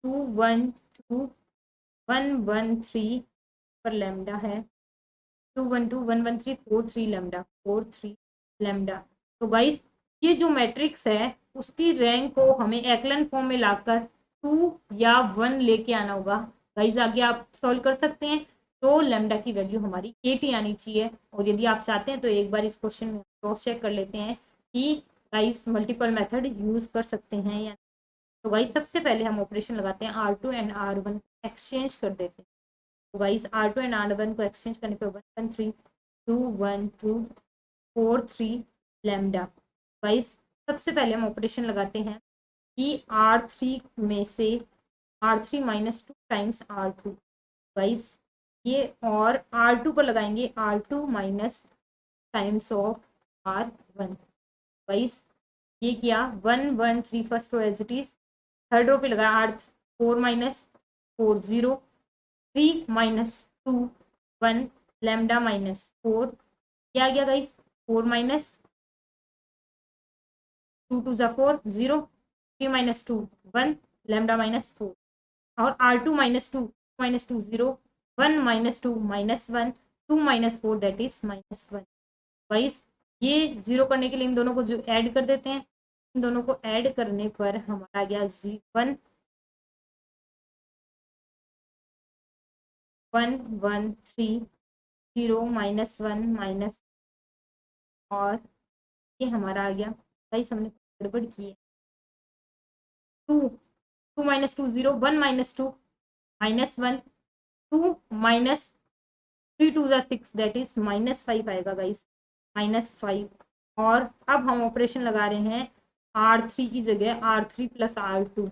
2 1 2 1 1 3 पर लैम्डा है 2 1 2 1 1 3 4 3 लैम्डा 4 3 लैम्डा। तो गाइस ये जो मैट्रिक्स है उसकी रैंक को हमें एक्लन फॉर्म में लाकर 2 या 1 लेके आना होगा। गाइस आगे आप सॉल्व कर सकते हैं, तो लैम्डा की वैल्यू हमारी 8 आनी चाहिए। और यदि आप चाहते हैं तो एक बार इस क्वेश्चन में क्रॉस चेक कर लेते हैं कि गाइस मल्टीपल मेथड यूज कर सकते हैं या। तो गाइस सबसे पहले हम ऑपरेशन लगाते हैं R2 एंड R1 एक्सचेंज कर देते हैं। तो गाइस R2 एंड R1 को एक्सचेंज करने पे 1 1 3 2 1 2 4 3 लैम्डा। गाइस सबसे पहले हम ऑपरेशन लगाते हैं कि R3 में से R3 minus 2 times R2। Guys ये और R2 पर लगाएंगे R2 minus times of R1। Guys ये किया 1 1 3 first row as it is, third row पे लगा R4 minus 4 0 3 minus 2 1 lambda minus 4, क्या गया गाइस 4 माइनस 2 2 जा 4 0 3 माइनस 2 1 लैम्डा माइनस 4, और R2 minus 2 0 1 minus 2 minus 1 2 minus 4 that is minus 1। Guys ये zero करने के लिए इन दोनों को जो ऐड कर देते हैं, इन दोनों को ऐड करने पर हमारा गया 1 1 1 3 0 माइनस 1 माइनस, और ये हमारा आ गया गाइस हमने गड़बड़ की है 2 2 माइनस 2 0 1 माइनस 2 माइनस 1 2 माइनस 3 2 जा 6 दैट इज माइनस 5 आएगा गाइस माइनस 5। और अब हम ऑपरेशन लगा रहे हैं R3 की जगह R3 प्लस R2।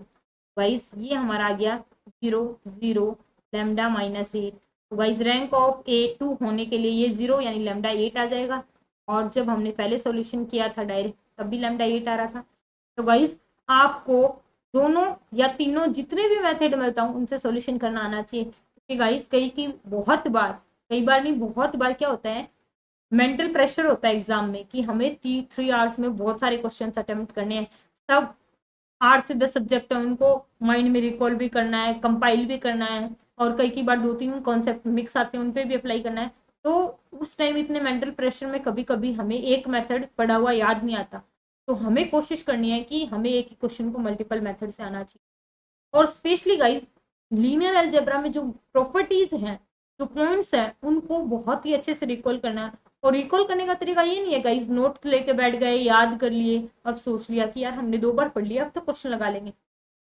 गाइस ये हमारा आ गया 0 0 लैम्डा माइनस 8। तो गाइस रैंक ऑफ ए 2 होने के लिए ये 0 यानी लैम्डा 8 आ जाएगा, और जब हमने पहले सॉल्यूशन किया था डायरेक्ट तब भी लैम्डा 8 आ रहा था। तो गाइस आपको दोनों या तीनों जितने भी मेथड में बताऊं उनसे सॉल्यूशन करना आना चाहिए, क्योंकि गाइस कई बार नहीं बहुत बार क्या होता है, मेंटल प्रेशर होता है एग्जाम में कि हमें 3 आवर्स में बहुत सारे क्वेश्चन अटेम्प्ट करने हैं, सब 8 से 10 सब्जेक्ट है, उनको माइंड में रिकॉल भी करना है, कंपाइल भी करना है, और कई बार 2-3 कॉन्सेप्ट मिक्स आते हैं उन पे भी अप्लाई करना है। तो उस टाइम इतने मेंटल प्रेशर में कभी कभी हमें एक मेथड पढ़ा हुआ याद नहीं आता, तो हमें कोशिश करनी है कि हमें एक ही क्वेश्चन को मल्टीपल मेथड से आना चाहिए। और स्पेशली गाइज लीनियर अलजेब्रा में जो प्रॉपर्टीज हैं, जो पॉइंट्स हैं, उनको बहुत ही अच्छे से रिकॉल करना है। और रिकॉल करने का तरीका ये नहीं है गाइस नोट लेके बैठ गए, याद कर लिए, अब सोच लिया कि यार हमने 2 बार पढ़ लिया अब तो क्वेश्चन लगा लेंगे।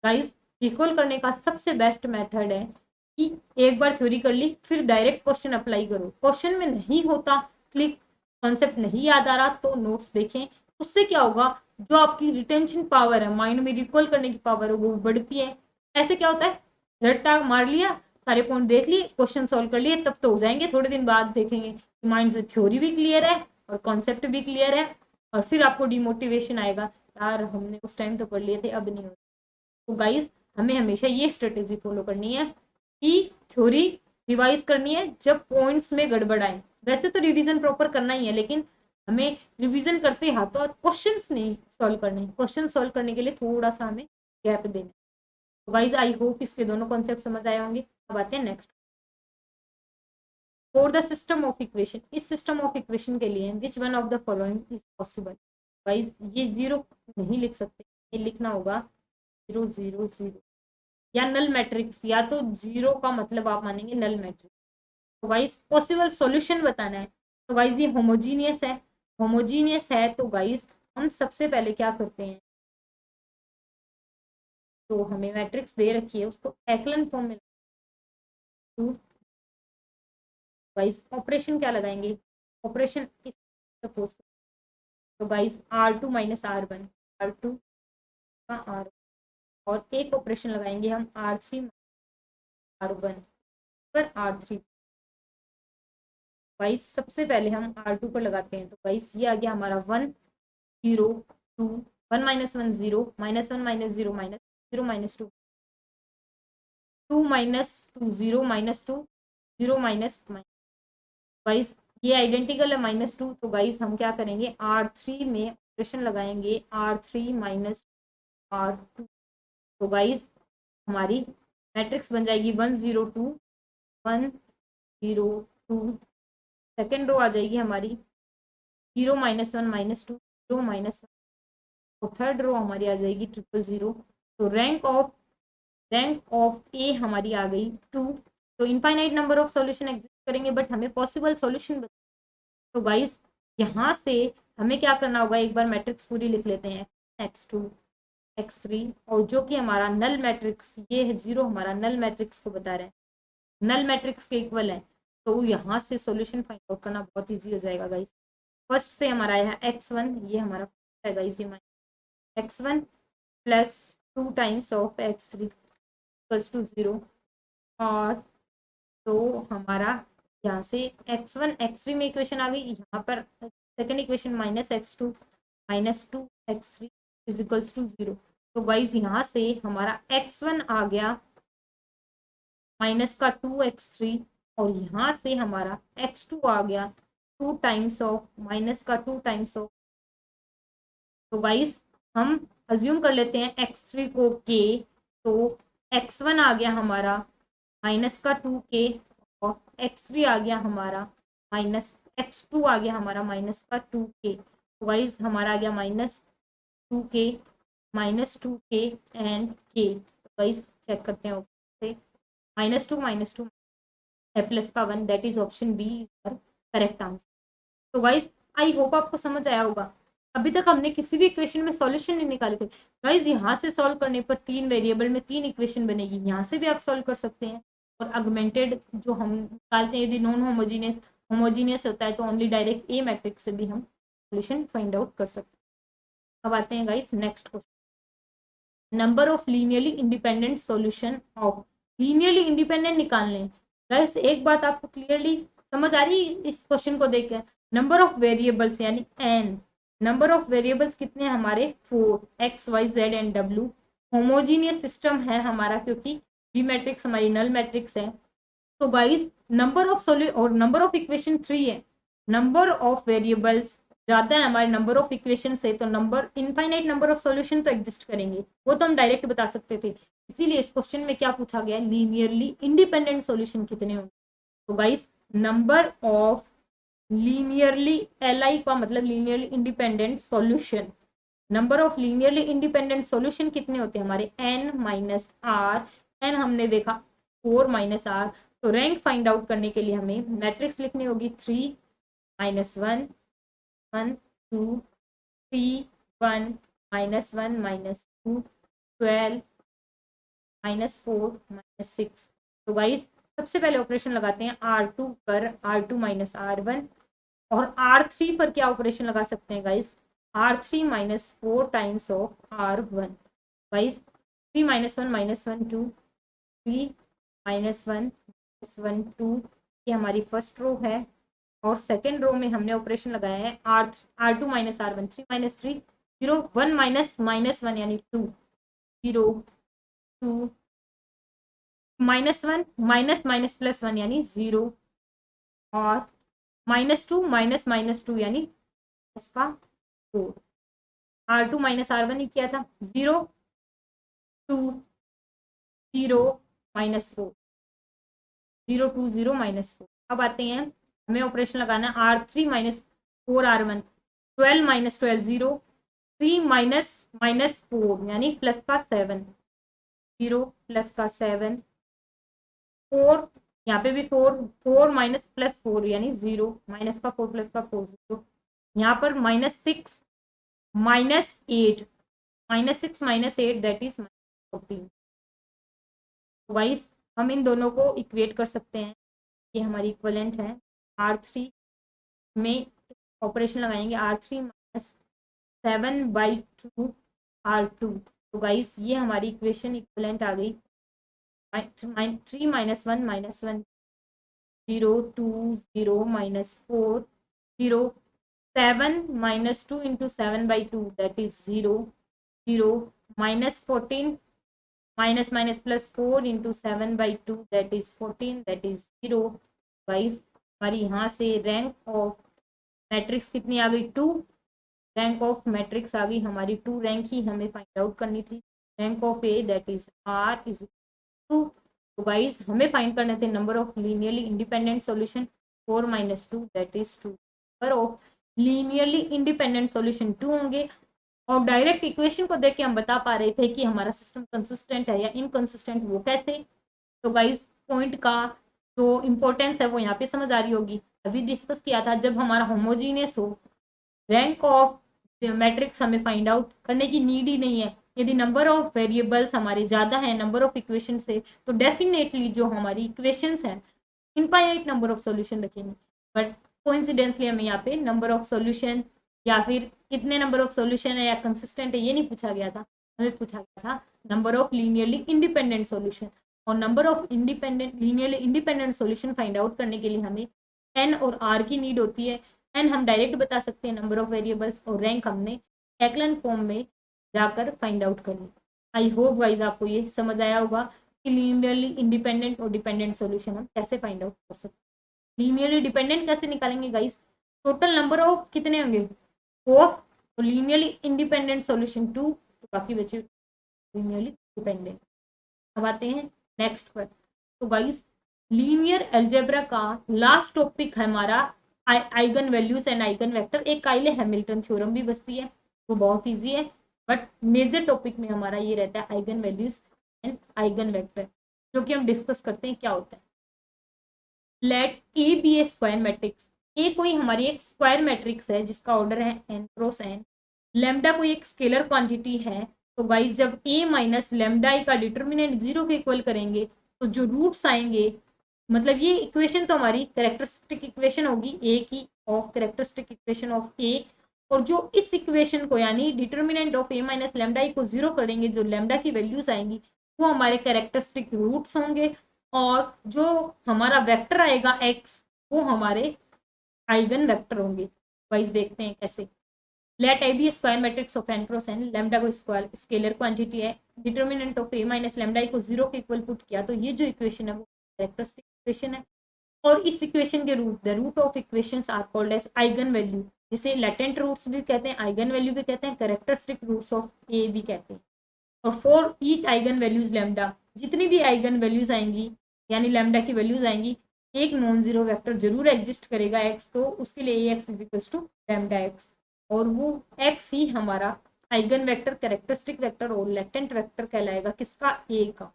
गाइस रिकॉल करने का सबसे बेस्ट मेथड है कि एक बार थ्योरी कर ली, फिर डायरेक्ट क्वेश्चन अप्लाई करो। क्वेश्चन में नहीं होता क्लिक, कॉन्सेप्ट नहीं याद आ रहा तो नोट्स देखें। उससे क्या होगा, जो आपकी रिटेंशन पावर है, माइंड में रिकॉल करने की पावर है, वो बढ़ती है। ऐसे क्या होता है, रट्टा मार लिया, सारे पॉइंट देख लिए, क्वेश्चन सॉल्व कर लिए, तब तो हो जाएंगे। थोड़े दिन बाद देखेंगे माइंड से थ्योरी भी क्लियर है और कॉन्सेप्ट भी क्लियर है, और फिर आपको डिमोटिवेशन आएगा, यार हमने उस टाइम तो पढ़ लिए थे अब नहीं हो। तो गाइस हमें हमेशा ये स्ट्रेटेजी फॉलो करनी है कि थ्योरी रिवाइज करनी है जब पॉइंट्स में गड़बड़ आए। वैसे तो रिवीजन प्रॉपर करना ही है, लेकिन हमें रिवीजन करते हाथों क्वेश्चंस नहीं सॉल्व करने, क्वेश्चन सॉल्व करने के लिए थोड़ा सा हमें गैप देना। तो गाइस आई होप इसके दोनों कॉन्सेप्ट समझ आए होंगे। अब आते हैं next, for the system of equation. इस सिस्टम ऑफ इक्वेशन के लिए which one of the following is possible. Guys ये जीरो नहीं लिख सकते, ये लिखना होगा 0 0 0 या नल मैट्रिक्स, या तो जीरो का मतलब आप मानेंगे नल मैट्रिक्स। तो गाइस पॉसिबल सॉल्यूशन बताना है। तो गाइस ये होमोजीनियस है, होमोजीनियस है तो गाइस हम सबसे पहले क्या करते हैं, तो हमें मैट्रिक्स दे रखी है उसको एक्लन फॉर्म में, गाइस ऑपरेशन क्या लगाएंगे, ऑपरेशन इस सपोज, तो guys R2 minus R1, R2 का R, और एक ऑपरेशन लगाएंगे हम R3 R1 पर R3। गाइस सबसे पहले हम R2 पर लगाते हैं, तो गाइस ये आ गया हमारा 1 0 2 1 minus 1 0 minus 1 minus 0 minus 0 minus 2 2 minus 2 0 minus 2 0 minus guys ये आइडेंटिकल है -2, तो गाइस हम क्या करेंगे R3 में ऑपरेशन लगाएंगे R3 माइनस R2। तो गाइस हमारी मैट्रिक्स बन जाएगी 1 0 2 1 0 2, सेकेंड रो आ जाएगी हमारी 0 माइनस 1 माइनस 2 0 माइनस 1, तो थर्ड रो हमारी आ जाएगी 0 0 0। तो रैंक ऑफ ए हमारी आ गई 2। तो infinite number of solution exist करेंगे, बट हमें पॉसिबल सॉल्यूशन। तो गाइस यहाँ से हमें क्या करना होगा, एक बार मैट्रिक्स पूरी लिख लेते हैं, x2 x3, और जो कि हमारा नल मैट्रिक्स ये है 0, हमारा नल मैट्रिक्स को बता रहा है, नल मैट्रिक्स के इक्वल है। तो यहाँ से सॉल्यूशन फाइंड आउट करना बहुत इजी हो जाएगा गाइस। फर्स्ट से हमारा है x1, ये हमारा है गाइस, ये x1 plus 2 times of x3 equals to 0, और तो हमारा यहाँ से x1 x3 में इक्वेशन आ गई, यहाँ पर second equation -x2 -2 x3 is equals to 0। तो गाइज यहाँ से हमारा x1 आ गया माइनस का 2x3, और यहाँ से हमारा x2 आ गया 2 टाइम्स ऑफ माइनस का 2 टाइम्स ऑफ। तो गाइज हम अज्यूम कर लेते हैं x3 को k, तो x1 आ गया हमारा माइनस का 2k, और x3 आ गया हमारा माइनस x2 आ गया हमारा माइनस का 2k। तो गाइज हमारा आ गया -2k -2k एंड k। तो गाइज चेक करते हैं से -2 है प्लस का 1, that is option B is correct answer. तो गाइज आई होप आपको समझ आया होगा। अभी तक हमने किसी भी इक्वेशन में सॉल्यूशन नहीं निकाले थे गाइज, यहाँ से सॉल्व करने पर 3 वेरिएबल में 3 इक्वेशन बनेगी, यहाँ से भी आप सॉल्व कर सकते हैं। और अगमेंटेड जो हम निकालते हैं, यदि नॉन होमोजीनियस होता है तो ओनली डायरेक्ट ए मैट्रिक्स से भी हम सॉल्यूशन फाइंड आउट कर सकते हैं। अब आते हैं guys next question, number of linearly independent solution of. Linearly independent निकालने गाइस, एक बात आपको क्लियरली समझ आ रही है इस क्वेश्चन को देखकर, नंबर ऑफ वेरिएबल्स यानी n, नंबर ऑफ वेरिएबल्स कितने हैं हमारे 4, x y z and w। Homogeneous system है हमारा क्योंकि बी मैट्रिक्स हमारी नल मैट्रिक्स है। तो गाइस नंबर ऑफ और नंबर ऑफ इक्वेशन 3 है, नंबर ऑफ वेरिएबल्स ज्यादा है हमारे नंबर ऑफ इक्वेशन से, तो number infinite number of solution तो एग्जिस्ट करेंगे, वो तो हम डायरेक्ट बता सकते थे। इसीलिए इस क्वेश्चन में क्या पूछा गया, लीनियरली इंडिपेंडेंट सॉल्यूशन कितने होंगे। तो guys number of linearly LI का मतलब linearly independent solution, number of linearly independent solution कितने होते हैं हमारे n - r एन हमने देखा 4 माइनस आर, तो रैंक फाइंड आउट करने के लिए हमें मैट्रिक्स लिखनी होगी 3 minus 1 1 2 3 1 minus 1 minus 2 12 minus 4 minus 6। तो गाइस सबसे पहले ऑपरेशन लगाते हैं R2 पर R2 माइनस R1, और R3 पर क्या ऑपरेशन लगा सकते हैं guys, R3 minus 4 times of R1। Guys 3 minus 1 minus 1 2, 3 minus 1 minus 1 2, ये हमारी फर्स्ट रो है। और सेकेंड रो में हमने ऑपरेशन लगाया है R2 minus R1, 3 minus 3 0, 1 minus minus 1 यानी 2, 0 2 माइनस 1 माइनस माइनस प्लस 1 यानी 0, और माइनस 2 माइनस माइनस 2 यानी इसका 4। R2 माइनस R1 ही किया था, 0 2 0 माइनस 4, 0 2 0 माइनस 4। अब आते हैं हमें ऑपरेशन लगाना है R3 minus 4 R1, 12 minus 12 0, 3 minus minus 4 यानी प्लस का 7, 0 प्लस का 7, 4 यहाँ पे भी 4, 4 माइनस प्लस 4 यानी 0, माइनस का 4 प्लस का 4 0, यहाँ पर minus 6 minus 8, minus 6 minus 8 that is 14। Vice हम इन दोनों को इक्वेट कर सकते हैं, ये हमारी इक्वलेंट है। R3 में ऑपरेशन लगाएंगे R3 माइनस 7/2 R2, तो गाइस ये हमारी इक्वेशन इक्वलेंट आ गई। 3 minus 1 minus 1 0 2 0 minus 4 0, 7 minus 2 into 7/2 that is 0 0, minus 14 minus minus plus 4 into 7/2 that is 14 that is 0। Guys हमारी यहाँ से रैंक ऑफ मैट्रिक्स कितनी आ गई, 2। रैंक ऑफ मैट्रिक्स आ गई हमारी 2, रैंक ही हमें फाइंड आउट करनी थी। Rank of A that is R is 2। तो गाइस हमें फाइंड करने थे number of linearly independent solution 4 minus 2 that is 2। Number of linearly independent solution 2 होंगे, और डायरेक्ट इक्वेशन को देख के हम बता पा रहे थे कि हमारा सिस्टम कंसिस्टेंट है या इनकंसिस्टेंट, वो कैसे। तो गाइस पॉइंट का जो इम्पोर्टेंस है वो यहाँ पे समझ आ रही होगी। अभी डिस्कस किया था जब हमारा होमोजीनियस हो, रैंक ऑफ मैट्रिक्स हमें फाइंड आउट करने की नीड ही नहीं है। यदि नंबर ऑफ वेरिएबल्स हमारे ज्यादा है नंबर ऑफ इक्वेशन से, तो डेफिनेटली जो हमारी इक्वेशंस हैं इनफाइनाइट नंबर ऑफ सॉल्यूशन रखेंगे। बट कोइंसिडेंटली हमें यहाँ पे नंबर ऑफ सॉल्यूशन या फिर कितने नंबर ऑफ सॉल्यूशन है या कंसिस्टेंट है ये नहीं पूछा गया था, हमें पूछा गया था number of linearly independent solution. और number of linearly independent solution find out करने के लिए हमें n और r की नीड होती है। n हम डायरेक्ट बता सकते हैं नंबर ऑफ वेरिएबल्स, और रैंक हमने एक्लन फॉर्म में जाकर फाइंड आउट कर ली। आई होप गाइस आपको ये समझ आया होगा कि लीनियरली इंडिपेंडेंट और डिपेंडेंट सॉल्यूशन हम कैसे फाइंड आउट कर सकते हैं। लीनियरली डिपेंडेंट कैसे निकालेंगे गाइस, टोटल नंबर ऑफ कितने होंगे 4, तो लीनियरली इंडिपेंडेंट सॉल्यूशन 2, तो बाकी बचे लीनियरली डिपेंडेंट। अब आते हैं नेक्स्ट पर। तो गाइस लीनियर अलजेब्रा का लास्ट टॉपिक है हमारा eigen values and eigen vector. एक काइले हैमिल्टन थ्योरम भी बचती है, वो बहुत इजी है, बट मेजर टॉपिक में हमारा ये रहता है eigen values and eigen vector, जो कि हम डिस्कस करते हैं क्या होता है। Let A be a square matrix. A कोई हमारी एक स्क्वायर मैट्रिक्स है जिसका ऑर्डर है n क्रॉस n। लेमडा कोई एक स्केलर क्वांटिटी है। तो गाइस जब a माइनस लेमडा का डिटर्मिनेंट 0 के इक्वल करेंगे तो जो रूट्स आएंगे, मतलब ये इक्वेशन तो हमारी कैरेक्टरिस्टिक इक्वेशन होगी ए की, ऑफ कैरेक्टरिस्टिक इक्वेशन ऑफ ए। और जो इस इक्वेशन को यानी determinant of A minus lambda को 0 करेंगे, जो लेमडा की वैल्यूज आएंगी वो हमारे कैरेक्टरिस्टिक रूट्स होंगे, और जो हमारा वेक्टर आएगा x वो हमारे आइगन वेक्टर होंगे। वाइज देखते हैं कैसे। Let A be square matrix of n cross n। Lambda को स्केलर क्वांटिटी है, determinant of A minus lambda को 0 के इक्वल पुट किया, तो ये जो इक्वेशन है वो कैरेक्टरिस्टिक इक्वेशन है। और इस इक्वेशन के root, the root of equations are called as eigen value, जिसे लेटेंट रूट्स भी कहते हैं, आइगन वैल्यू भी कहते हैं, कैरेक्टरिस्टिक रूट्स ऑफ ए भी कहते हैं। और for each eigen values lambda, जितनी भी आइगन वैल्यूज आएंगी यानी लेमडा की वैल्यूज आएंगी, एक नॉन जीरो वेक्टर जरूर एग्जिस्ट करेगा x, तो उसके लिए ax is equal to lambda x, और वो x ही हमारा आइगन वेक्टर, कैरेक्टरिस्टिक वेक्टर और लेटेंट वेक्टर कहलाएगा, किसका, a का।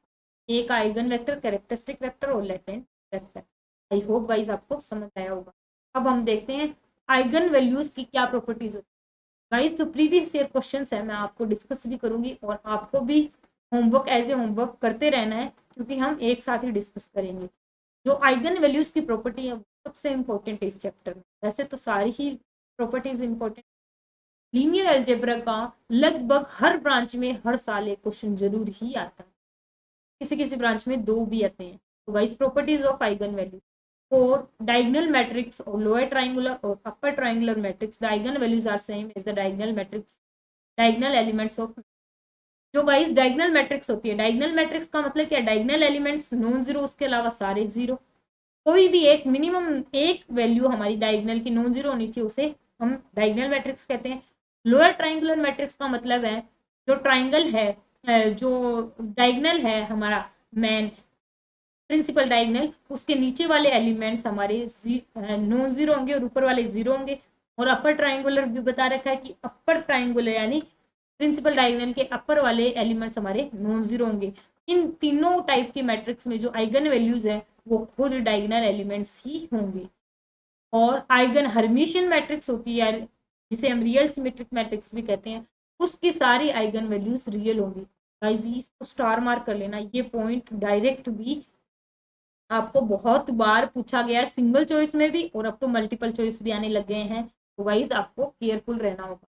एक आइगन वेक्टर, कैरेक्टरिस्टिक वेक्टर और latent vector. I hope guys आपको समझ आया होगा। अब हम देखते हैं आइगन वैल्यूज की क्या प्रॉपर्टीज होती है। गाइस जो प्रीवियस ईयर क्वेश्चंस है मैं आपको डिस्कस भी करूंगी और आपको भी होमवर्क एज ए होमवर्क करते रहना है, क्योंकि हम एक साथ ही डिस्कस करेंगे। जो आइगन वैल्यूज की प्रॉपर्टी है वो सबसे इंपॉर्टेंट है इस चैप्टर में। वैसे तो सारी ही प्रॉपर्टीज इंपॉर्टेंट। लीनियर अलजेब्रा का लगभग हर ब्रांच में हर साल एक क्वेश्चन जरूर ही आता है, किसी किसी ब्रांच में 2 भी आते हैं। तो guys properties of eigen values for diagonal matrix और लोअर ट्रायंगुलर और upper triangular matrix the eigen values are same as the diagonal matrix diagonal elements of. जो गाइस डायगोनल मैट्रिक्स होती है, डायगोनल मैट्रिक्स का मतलब क्या, डायगोनल एलिमेंट्स नॉन जीरो, उसके अलावा सारे जीरो। कोई भी एक मिनिमम एक वैल्यू हमारी डायगोनल की नॉन जीरो होनी चाहिए, उसे हम डायगोनल मैट्रिक्स कहते हैं। लोअर ट्रायंगुलर मैट्रिक्स का मतलब है जो ट्रायंगल है, जो डायगोनल है हमारा मेन प्रिंसिपल डायगोनल, उसके नीचे वाले एलिमेंट्स हमारे नॉन जीरो होंगे और ऊपर वाले जीरो होंगे। और अपर ट्रायंगुलर भी बता रखा है कि अपर ट्रायंगुलर यानी प्रिंसिपल डायगोनल के अपर वाले एलिमेंट्स हमारे नॉन जीरो होंगे। इन तीनों टाइप के मैट्रिक्स में जो आइगन वैल्यूज है वो खुद डायगोनल एलिमेंट्स ही होंगे। और आइगन हर्मिशियन मैट्रिक्स होती है जिसे हम रियल सिमेट्रिक मैट्रिक्स भी कहते हैं, उसकी सारी आइगन वैल्यूज रियल होंगी। गाइस इसको स्टार मार्क कर लेना, ये पॉइंट डायरेक्ट भी आपको बहुत बार पूछा गया है, सिंगल चॉइस में भी और अब तो मल्टीपल चॉइस भी आने लग गए हैं। तो गाइस आपको केयरफुल रहना होगा।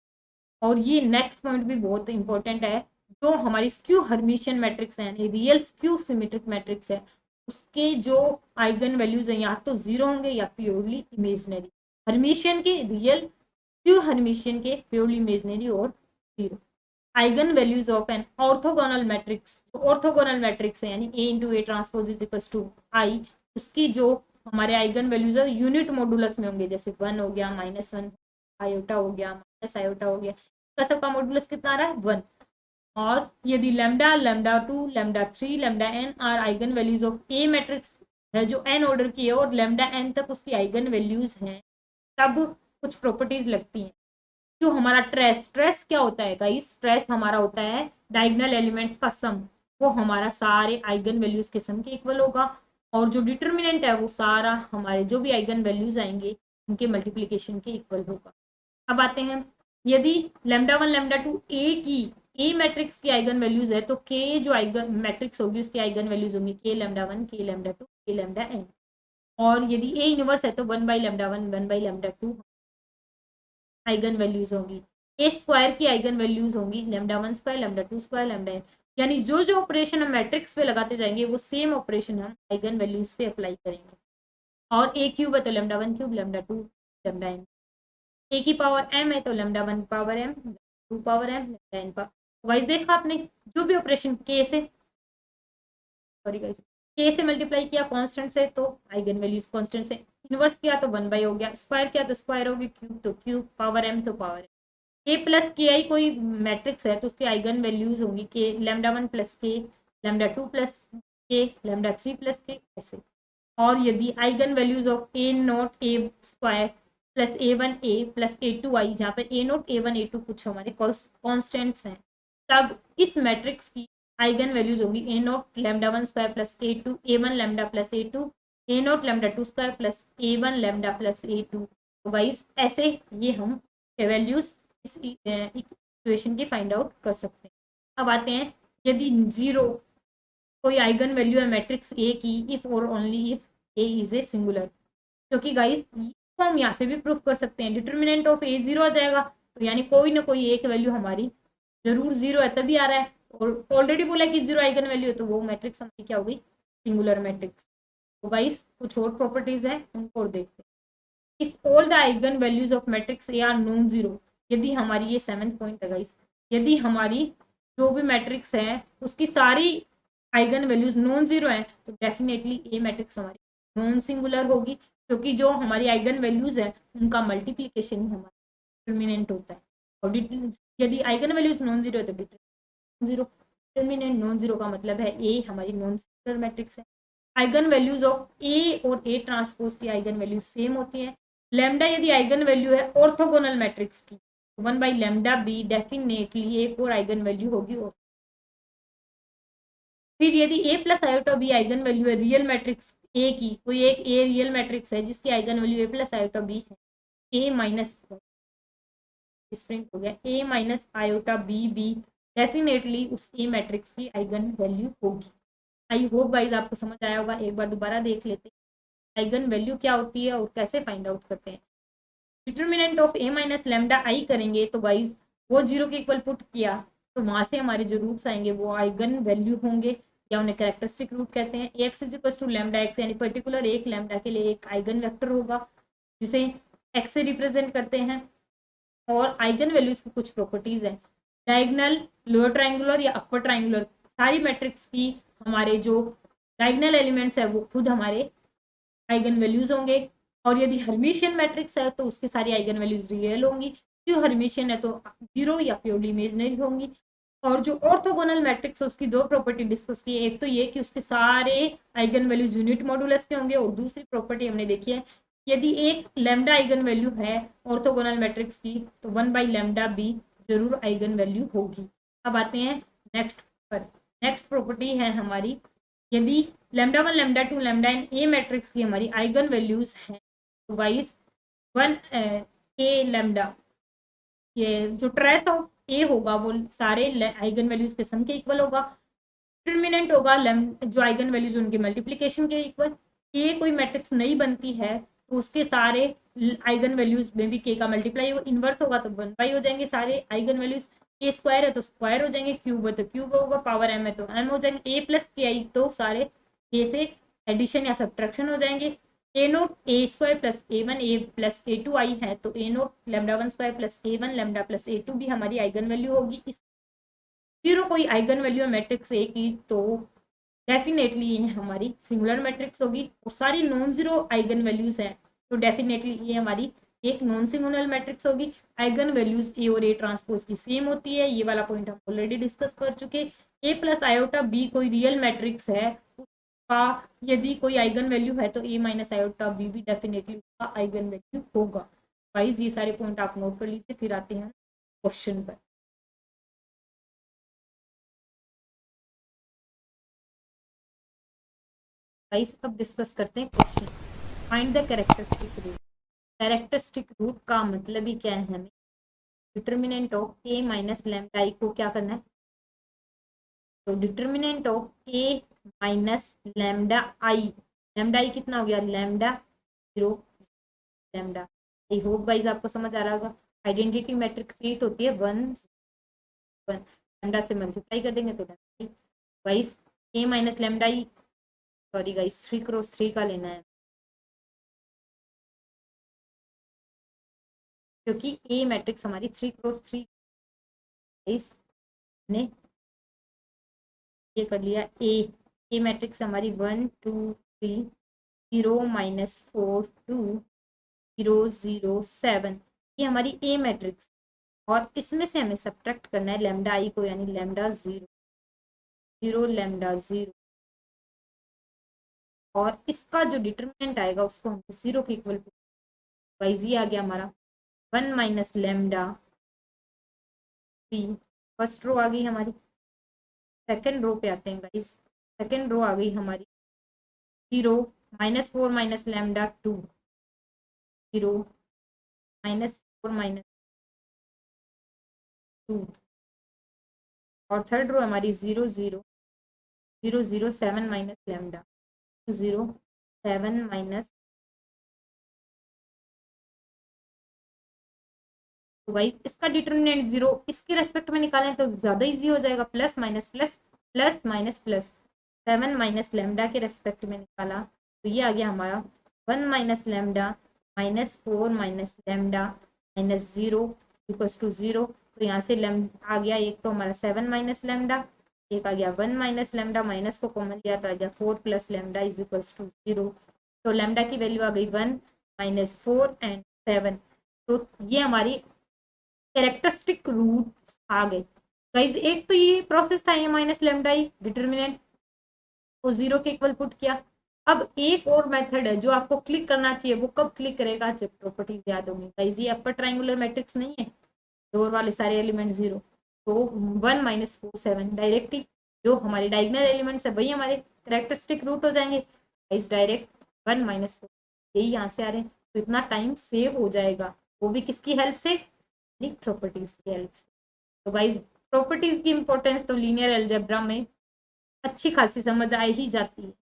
और ये नेक्स्ट पॉइंट भी बहुत इंपॉर्टेंट है, जो हमारी स्क्यू हर्मिशियन मैट्रिक्स है यानी रियल स्क्यू सिमेट्रिक मैट्रिक्स है, उसके जो आइगन वैल्यूज है या तो जीरो होंगे या प्योरली इमेजनरी। हर्मिशियन के रियल, स्क्यू हर्मिशियन के प्योरली इमेजनरी और zero. Eigen values of an orthogonal matrix, orthogonal matrix है यानी A into A transpose is equal to I, उसकी जो हमारे आइगन वैल्यूज है यूनिट मॉडुलस में होंगे, जैसे 1 हो गया, -1 आयोटा हो गया, माइनस आयोटा हो गया, इसका सबका मॉडुलस कितना आ रहा है 1। और यदि lambda, lambda 2, lambda 3, lambda N are eigen values of A matrix है जो एन ऑर्डर की है और लैम्डा एन तक उसकी आइगन वैल्यूज हैं, तब कुछ प्रॉपर्टीज लगती हैं। जो हमारा ट्रेस क्या होता है गाइस, ट्रेस हमारा होता है डायगोनल एलिमेंट्स का सम, वो हमारा सारे आइगन वैल्यूज के सम के इक्वल होगा। और जो डिटर्मिनेंट है वो सारा हमारे जो भी आइगन वैल्यूज आएंगे उनके मल्टीप्लीकेशन के इक्वल होगा। अब आते हैं, यदि लैम्डा 1 लैम्डा 2 ए की ए मैट्रिक्स की आइगन वैल्यूज है तो के जो आइगन मैट्रिक्स होगी उसकी आइगन वैल्यूज होंगी के लैम्डा 1, के लैम्डा 2, के लैम्डा एन। और यदि ए यूनिवर्स है तो 1 by lambda 1, 1 by lambda 2 eigen values होंगी। ए स्क्वायर की आइगन वैल्यूज होंगी lambda 1 square, lambda 2 square, lambda N. यानी जो जो ऑपरेशन हम मैट्रिक्स पे लगाते जाएंगे वो सेम ऑपरेशन हम आइगन वैल्यूज पे अप्लाई करेंगे। और ए क्यूब है तो lambda 1 cube, lambda 2 lambda n. A की पावर m है तो lambda 1 power m, 2 power m, lambda n power. Wise देखा आपने, जो भी ऑपरेशन के से, सॉरी गाइस, के से मल्टीप्लाई किया कांस्टेंट से तो आइगन वैल्यूज कांस्टेंट से, इनवर्स किया तो 1 बाई हो गया, स्क्वायर किया तो स्क्वायर होगी, क्यूब तो क्यूब, पावर m तो पावर m। ए प्लस के आई कोई मैट्रिक्स है तो उसकी आइगन वैल्यूज होंगी के लैम्डा 1 प्लस के, लैम्डा 2 प्लस के, लैम्डा 3 प्लस के, ऐसे। और यदि eigen values of A not a square plus A1 A plus A2 आई, जहाँ पे A नॉट A1 A2 कुछ हमारे कॉन्स्टेंट्स हैं, तब इस मैट्रिक्स की आइगन वैल्यूज होंगी A naught lambda 1 square plus A2, A1 lambda plus A2, A naught lambda 2 square plus A1 lambda plus A2। तो गाइस ऐसे ये हम वैल्यूज इस इक्वेशन की फाइंड आउट कर सकते हैं। अब आते हैं, यदि जीरो कोई आइगन वैल्यू है मैट्रिक्स ए की, इफ और only if A is a singular, क्योंकि गाइस तो हम यहाँ से भी प्रूफ कर सकते हैं, डिटर्मिनेंट ऑफ ए जीरो आ जाएगा, तो यानी कोई ना कोई एक वैल्यू हमारी जरूर जीरो है तभी आ रहा है। और ऑलरेडी बोला कि जीरो आइगन वैल्यू है तो वो मैट्रिक्स हमारी क्या होगी, सिंगुलर मैट्रिक्स। तो गाइस कुछ और प्रॉपर्टीज है उनको और देखते हैं। If all the eigen values of matrix A are non zero, यदि हमारी, ये 7th पॉइंट है गाइस, यदि हमारी जो भी मैट्रिक्स है उसकी सारी आइगन वैल्यूज नॉन जीरो है तो डेफिनेटली ए मैट्रिक्स हमारी नॉन सिंगुलर होगी, क्योंकि जो हमारी आइगन वैल्यूज है उनका मल्टीप्लीकेशन ही हमारा डिटर्मिनेंट होता है। और यदि आइगन वैल्यूज नॉन जीरो है तो determinant zero, determinant non zero का मतलब है ए हमारी नॉन सिंगुलर मैट्रिक्स है। आइगन वैल्यूज ऑफ ए और ए ट्रांसपोज की आइगन वैल्यूज सेम होती है। लैम्डा यदि आइगन वैल्यू है ऑर्थोगोनल मैट्रिक्स की, 1 बाई लैम्डा बी डेफिनेटली एक और आइगन वैल्यू होगी फिर यदि A plus iota B eigen value है रियल मैट्रिक्स ए की, कोई एक ए रियल मैट्रिक्स है जिसकी eigen value A plus iota B है, ए माइनस स्प्रिंट हो गया A minus iota B B, definitely उस ए मैट्रिक्स की आइगन वैल्यू होगी। आई होप गाइज आपको समझ आया होगा। एक बार दोबारा देख लेते हैं आइगन वैल्यू क्या होती है और कैसे फाइंड आउट करते हैं। Determinant of A minus lambda I करेंगे तो गाइज वो जीरो के इक्वल पुट किया तो वहां से हमारे जो रूट्स आएंगे वो आइगन वैल्यू होंगे या उन्हें कैरेक्टरिस्टिक रूट कहते हैं। X is equal to lambda X, यानी पर्टिकुलर एक लेमडा के लिए एक आइगन वेक्टर होगा जिसे एक्स से रिप्रेजेंट करते हैं। और आइगन वैल्यूज की कुछ प्रॉपर्टीज है, डायगनल, लोअर ट्रायंगुलर या अपर ट्रायंगुलर, सारी मैट्रिक्स की हमारे जो डायगनल एलिमेंट्स है वो खुद हमारे आइगन वैल्यूज होंगे। और यदि हर्मिशियन मैट्रिक्स है तो उसकी सारी आइगन वैल्यूज रियल होंगी, क्यों हर्मिशियन है तो जीरो या प्योरली इमेजिनरी होंगी। और जो ऑर्थोगोनल मैट्रिक्स है उसकी दो प्रॉपर्टी डिस्कस की है, एक तो ये कि उसके सारे आइगन वैल्यूज यूनिट मॉडुलस के होंगे, और दूसरी प्रॉपर्टी हमने देखी है यदि एक लैम्डा आइगन वैल्यू है ऑर्थोगोनल मैट्रिक्स की तो 1/λ बी जरूर आइगन वैल्यू होगी। अब आते हैं नेक्स्ट पर। नेक्स्ट प्रॉपर्टी है हमारी, यदि λ1 λ2 λn ए मैट्रिक्स की हमारी आइगन वैल्यूज हैं तो वाइज 1 ए लैम्डा, ये जो ट्रेस ऑफ ए होगा वो सारे आइगन वैल्यूज के सम के इक्वल होगा। डिटर्मिनेंट होगा जो आइगन वैल्यूज उनके मल्टीप्लिकेशन के इक्वल। ए कोई मैट्रिक्स नहीं बनती है तो उसके सारे आइगन वैल्यूज में भी के का मल्टीप्लाई इनवर्स होगा तो 1 हो जाएंगे सारे आइगन वैल्यूज। ए स्क्वायर है तो स्क्वायर हो जाएंगे, क्यूब है तो क्यूब होगा, पावर एम है तो एम हो जाएंगे। ए प्लस के आई तो सारे ए से एडिशन या सब्ट्रैक्शन हो जाएंगे। A naught A square plus A one A plus A two I है तो A naught lambda one square plus A one lambda plus A two भी हमारी आइगन वैल्यू होगी। इस जीरो कोई आइगन वैल्यू मैट्रिक्स ए की तो definitely ये हमारी सिंगुलर मैट्रिक्स होगी। और सारी नॉन जीरो आइगन वैल्यूज हैं तो डेफिनेटली ये हमारी एक नॉन सिंगुलर मैट्रिक्स होगी। आइगन वैल्यूज ए और ए ट्रांसपोज की सेम होती है, ये वाला पॉइंट हम ऑलरेडी डिस्कस कर चुके। ए प्लस आयोटा बी कोई रियल मैट्रिक्स है, उसका यदि कोई आइगन वैल्यू है तो ए माइनस आयोटा बी भी डेफिनेटली उसका आइगन वैल्यू होगा। वाइज ये सारे पॉइंट आप नोट कर लीजिए, फिर आते हैं क्वेश्चन पर। गाइस अब डिस्कस करते हैं question. Find the characteristic root. Characteristic root का मतलब ही क्या है, हमें determinant of A minus lambda I को क्या करना है। तो determinant of A minus lambda I कितना हो गया, lambda zero lambda. I hope guys आपको समझ आ रहा होगा। आइडेंटिटी मैट्रिक्स ये तो होती है 1 1 लैम्डा से मल्टीप्लाई कर देंगे तो गाइस ए माइनस लैम्डा आई, सॉरी गाइस 3x3 का लेना है क्योंकि ए मैट्रिक्स हमारी 3x3 ने ये कर लिया। ए मैट्रिक्स हमारी 1 2 3 0 -4 2 0 0 7, ये हमारी ए मैट्रिक्स। और इसमें से हमें सब्ट्रैक्ट करना है लैम्डा आई को, यानी लैम्डा 0 0 लैम्डा 0, और इसका जो डिटरमिनेंट आएगा उसको हम 0 के इक्वल वाइज आ गया हमारा 1 माइनस लैम्डा 3। फर्स्ट रो आ गई हमारी। सेकेंड रो पे आते हैं गाइस। सेकेंड रो आ गई हमारी 0 -4 माइनस लैम्डा 2 0 -4 -2, और थर्ड रो हमारी 0 0 0 0 7 माइनस लैम्डा 0 7 माइनस। तो भाई इसका डिटरमिनेंट 0 इसके रेस्पेक्ट में निकालें तो ज्यादा इजी हो जाएगा, plus minus plus plus minus plus. 7 minus lambda के रेस्पेक्ट में निकाला तो ये आ गया हमारा 1 minus lambda -4 minus lambda -0 equals to 0। तो यहाँ से आ गया एक तो हमारा 7 माइनस लैम्डा, एक आ गया 1 माइनस लैम्डा, माइनस को कॉमन लिया तो आ गया 4 plus lambda is equals to 0। तो लैम्डा की वैल्यू आ गई 1 -4 एंड 7। तो ये हमारी कैरेक्टरिस्टिक रूट आ गए गाइस। एक तो ये प्रोसेस था ए माइनस लैम्डा आई, डिटर्मिनेंट को 0 के इक्वल पुट किया। अब एक और मेथड है जो आपको क्लिक करना चाहिए, वो कब क्लिक करेगा जब प्रॉपर्टीज याद होंगी गाइस। ये अपर ट्रायंगुलर मैट्रिक्स नहीं है, डोर वाले सारे एलिमेंट 0, तो 1 -4 7 डायरेक्टली जो हमारे डायगोनल एलिमेंट्स है वही हमारे कैरेक्टरिस्टिक रूट हो जाएंगे। गाइस डायरेक्ट 1 - 4 यही यहाँ से आ रहे हैं, तो इतना टाइम सेव हो जाएगा, वो भी किसकी हेल्प से, प्रॉपर्टीज की हेल्प से। तो गाइस प्रॉपर्टीज की इंपॉर्टेंस तो लीनियर अलजेब्रा में अच्छी खासी समझ आ ही जाती है।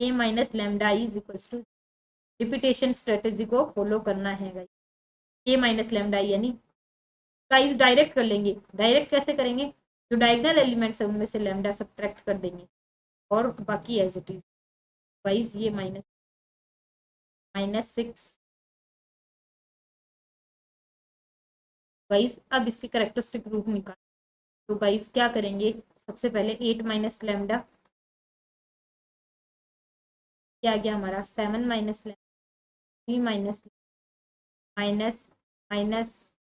a - lambda i = repetition strategy को फॉलो करना है गाइस। a - लैम्डा i यानी गाइस डायरेक्ट कर लेंगे। डायरेक्ट कैसे करेंगे, जो डायगोनल एलिमेंट्स है उनमें से लैम्डा सब्ट्रैक्ट कर देंगे और बाकी एज इट इज। गाइस ये -6। गाइस अब इसके कैरेक्टरिस्टिक रूट निकाल, तो गाइस क्या करेंगे, सबसे पहले 8 - लैम्डा, क्या आ गया हमारा 7 - लैम्डा, 3 माइनस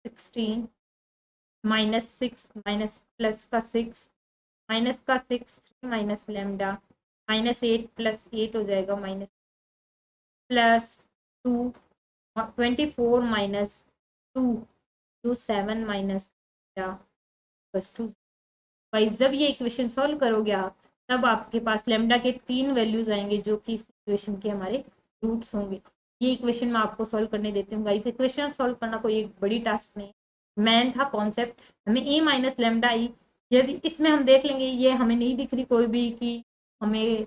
16 -6 प्लस का 6 माइनस का 6 3 - लैम्डा -8 + 8 हो जाएगा +2 24 - 2 जो 7 - 2 भाई जब ये इक्वेशन सॉल्व करोगे आप, तब आपके पास लैम्डा के 3 वैल्यूज आएंगे जो कि इस इक्वेशन के हमारे रूट्स होंगे। ये इक्वेशन मैं आपको सॉल्व करने देती हूँ गाइस। इक्वेशन सॉल्व करना कोई एक बड़ी टास्क नहीं, मेन था कॉन्सेप्ट। हमें a - लैम्डा i, यदि इसमें हम देख लेंगे ये हमें नहीं दिख रही कोई भी कि हमें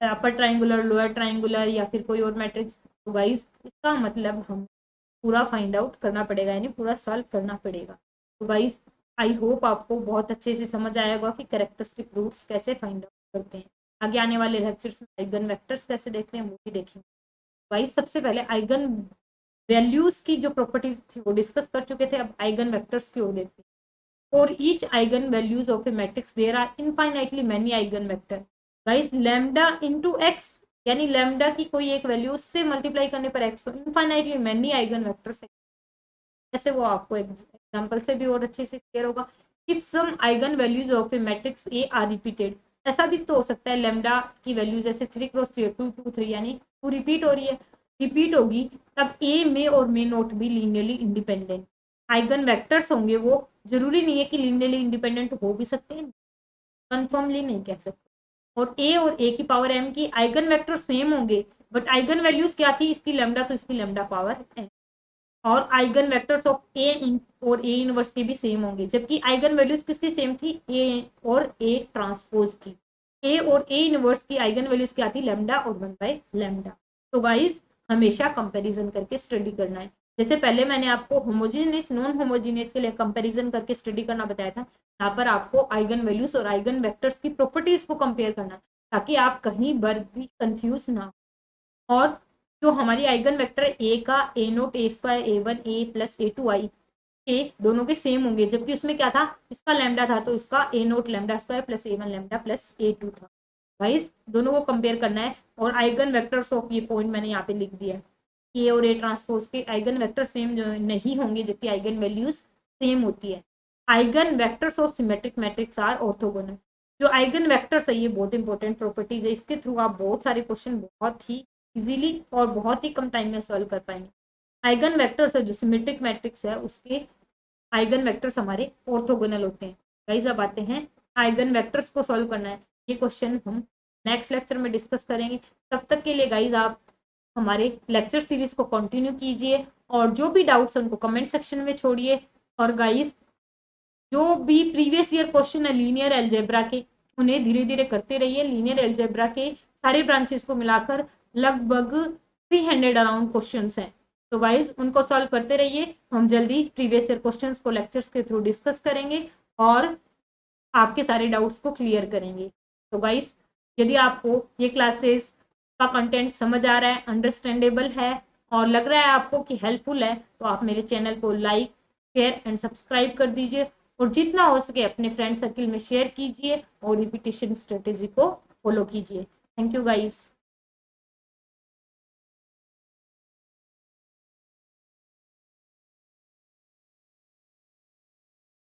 अपर ट्राइंगुलर, लोअर ट्राइंगुलर या फिर कोई और मैट्रिक्स, तो गाइस इसका मतलब हम पूरा फाइंड आउट करना पड़ेगा, यानी पूरा सॉल्व करना पड़ेगा। तो गाइस आई होप आपको बहुत अच्छे से समझ आया होगा कि कैरेक्टरिस्टिक रूट्स कैसे फाइंड आउट करते हैं। आगे आने वाले लेक्चर्स में आइगन वेक्टर्स कैसे देखते हैं वो भी देखेंगे। गाइस सबसे पहले आइगन वैल्यूज की जो प्रॉपर्टीज थी वो डिस्कस कर चुके थे, अब आइगन वेक्टर्स की ओर देखते हैं। For each eigen values of A matrix there are infinitely many eigen vector. Guys lambda into x, यानी लैम्डा की कोई एक वैल्यू उससे मल्टीप्लाई करने पर एक्स, तो इनफाइनाइटली मेनी आइगन वेक्टर्स। ऐसे वो आपको एग्जांपल से भी और अच्छे से क्लियर होगा। If some eigen values of A matrix A are repeated, ऐसा भी तो हो सकता है लैम्डा की वैल्यूज जैसे 3 × 3 2 2 3 यानी 2 रिपीट हो रही है, रिपीट होगी, तब ए में और may not be linearly independent. Eigen vectors होंगे वो जरूरी नहीं है कि लीनियरली इंडिपेंडेंट हो भी सकते हैं, कन्फर्मली नहीं कह सकते। और ए और ए की पावर m की आइगन वेक्टर सेम होंगे, बट आइगन वैल्यूज क्या थी, इसकी लैम्डा, तो इसकी लैम्डा पावर m। और आइगन वेक्टर्स ऑफ ए और ए इनवर्स के भी सेम होंगे, जबकि आइगन वैल्यूज किसकी सेम थी, ए और ए ट्रांसपोज की। ए और ए इनवर्स की आइगन वैल्यूज क्या थी, लैम्डा और 1/λ। तो गाइस हमेशा कंपैरिजन करके स्टडी करना है। जैसे पहले मैंने आपको होमोजीनियस नॉन होमोजीनियस के लिए कंपैरिजन करके स्टडी करना बताया था, यहाँ पर आपको आइगन वैल्यूज और आइगन वेक्टर्स की प्रॉपर्टीज को कंपेयर करना है, ताकि आप कहीं पर भी कंफ्यूज ना। और जो हमारी आइगन वेक्टर है ए का a0 a² a1 a + a2 i, ए दोनों के सेम होंगे, जबकि उसमें क्या था, इसका लैम्डा था तो इसका a0 λ² + a1 λ + a2 था। गाइस दोनों को कंपेयर करना है, और आइगन वेक्टर्स ऑफ, ये पॉइंट मैंने यहाँ पे लिख दिया है, ए और ए ट्रांसपोज के आइगन वेक्टर सेम नहीं होंगे, जबकि आइगन वैल्यूज सेम होती है। Eigen vectors of symmetric matrix are orthogonal. जो आइगन वेक्टर्स है ये बहुत इंपॉर्टेंट प्रॉपर्टीज है, इसके थ्रू आप बहुत सारे क्वेश्चन बहुत ही इजीली और बहुत ही कम टाइम में सॉल्व कर पाएंगे। आइगन वेक्टर्स है जो सिमेट्रिक मैट्रिक्स है उसके आइगन वेक्टर्स हमारे ऑर्थोगोनल होते हैं। गाइस अब आते हैं आइगन वेक्टर्स को सॉल्व करना है, ये क्वेश्चन हम नेक्स्ट लेक्चर में डिस्कस करेंगे। तब तक के लिए गाइस आप हमारे लेक्चर सीरीज को कंटिन्यू कीजिए, और जो भी डाउट्स हैं उनको कमेंट सेक्शन में छोड़िए। और गाइस जो भी प्रीवियस ईयर क्वेश्चन है लीनियर अलजेब्रा के, उन्हें धीरे धीरे करते रहिए। लीनियर अलजेब्रा के सारे ब्रांचेस को मिलाकर लगभग 300 अराउंड क्वेश्चंस हैं, तो गाइज उनको सॉल्व करते रहिए। हम जल्दी प्रीवियस ईयर क्वेश्चंस को लेक्चर्स के थ्रू डिस्कस करेंगे और आपके सारे डाउट्स को क्लियर करेंगे। तो गाइज यदि आपको ये क्लासेस का कंटेंट समझ आ रहा है, अंडरस्टैंडेबल है और लग रहा है आपको कि हेल्पफुल है, तो आप मेरे चैनल को लाइक शेयर एंड सब्सक्राइब कर दीजिए, और जितना हो सके अपने फ्रेंड सर्किल में शेयर कीजिए और रिपीटेशन स्ट्रेटेजी को फॉलो कीजिए। Thank you guys.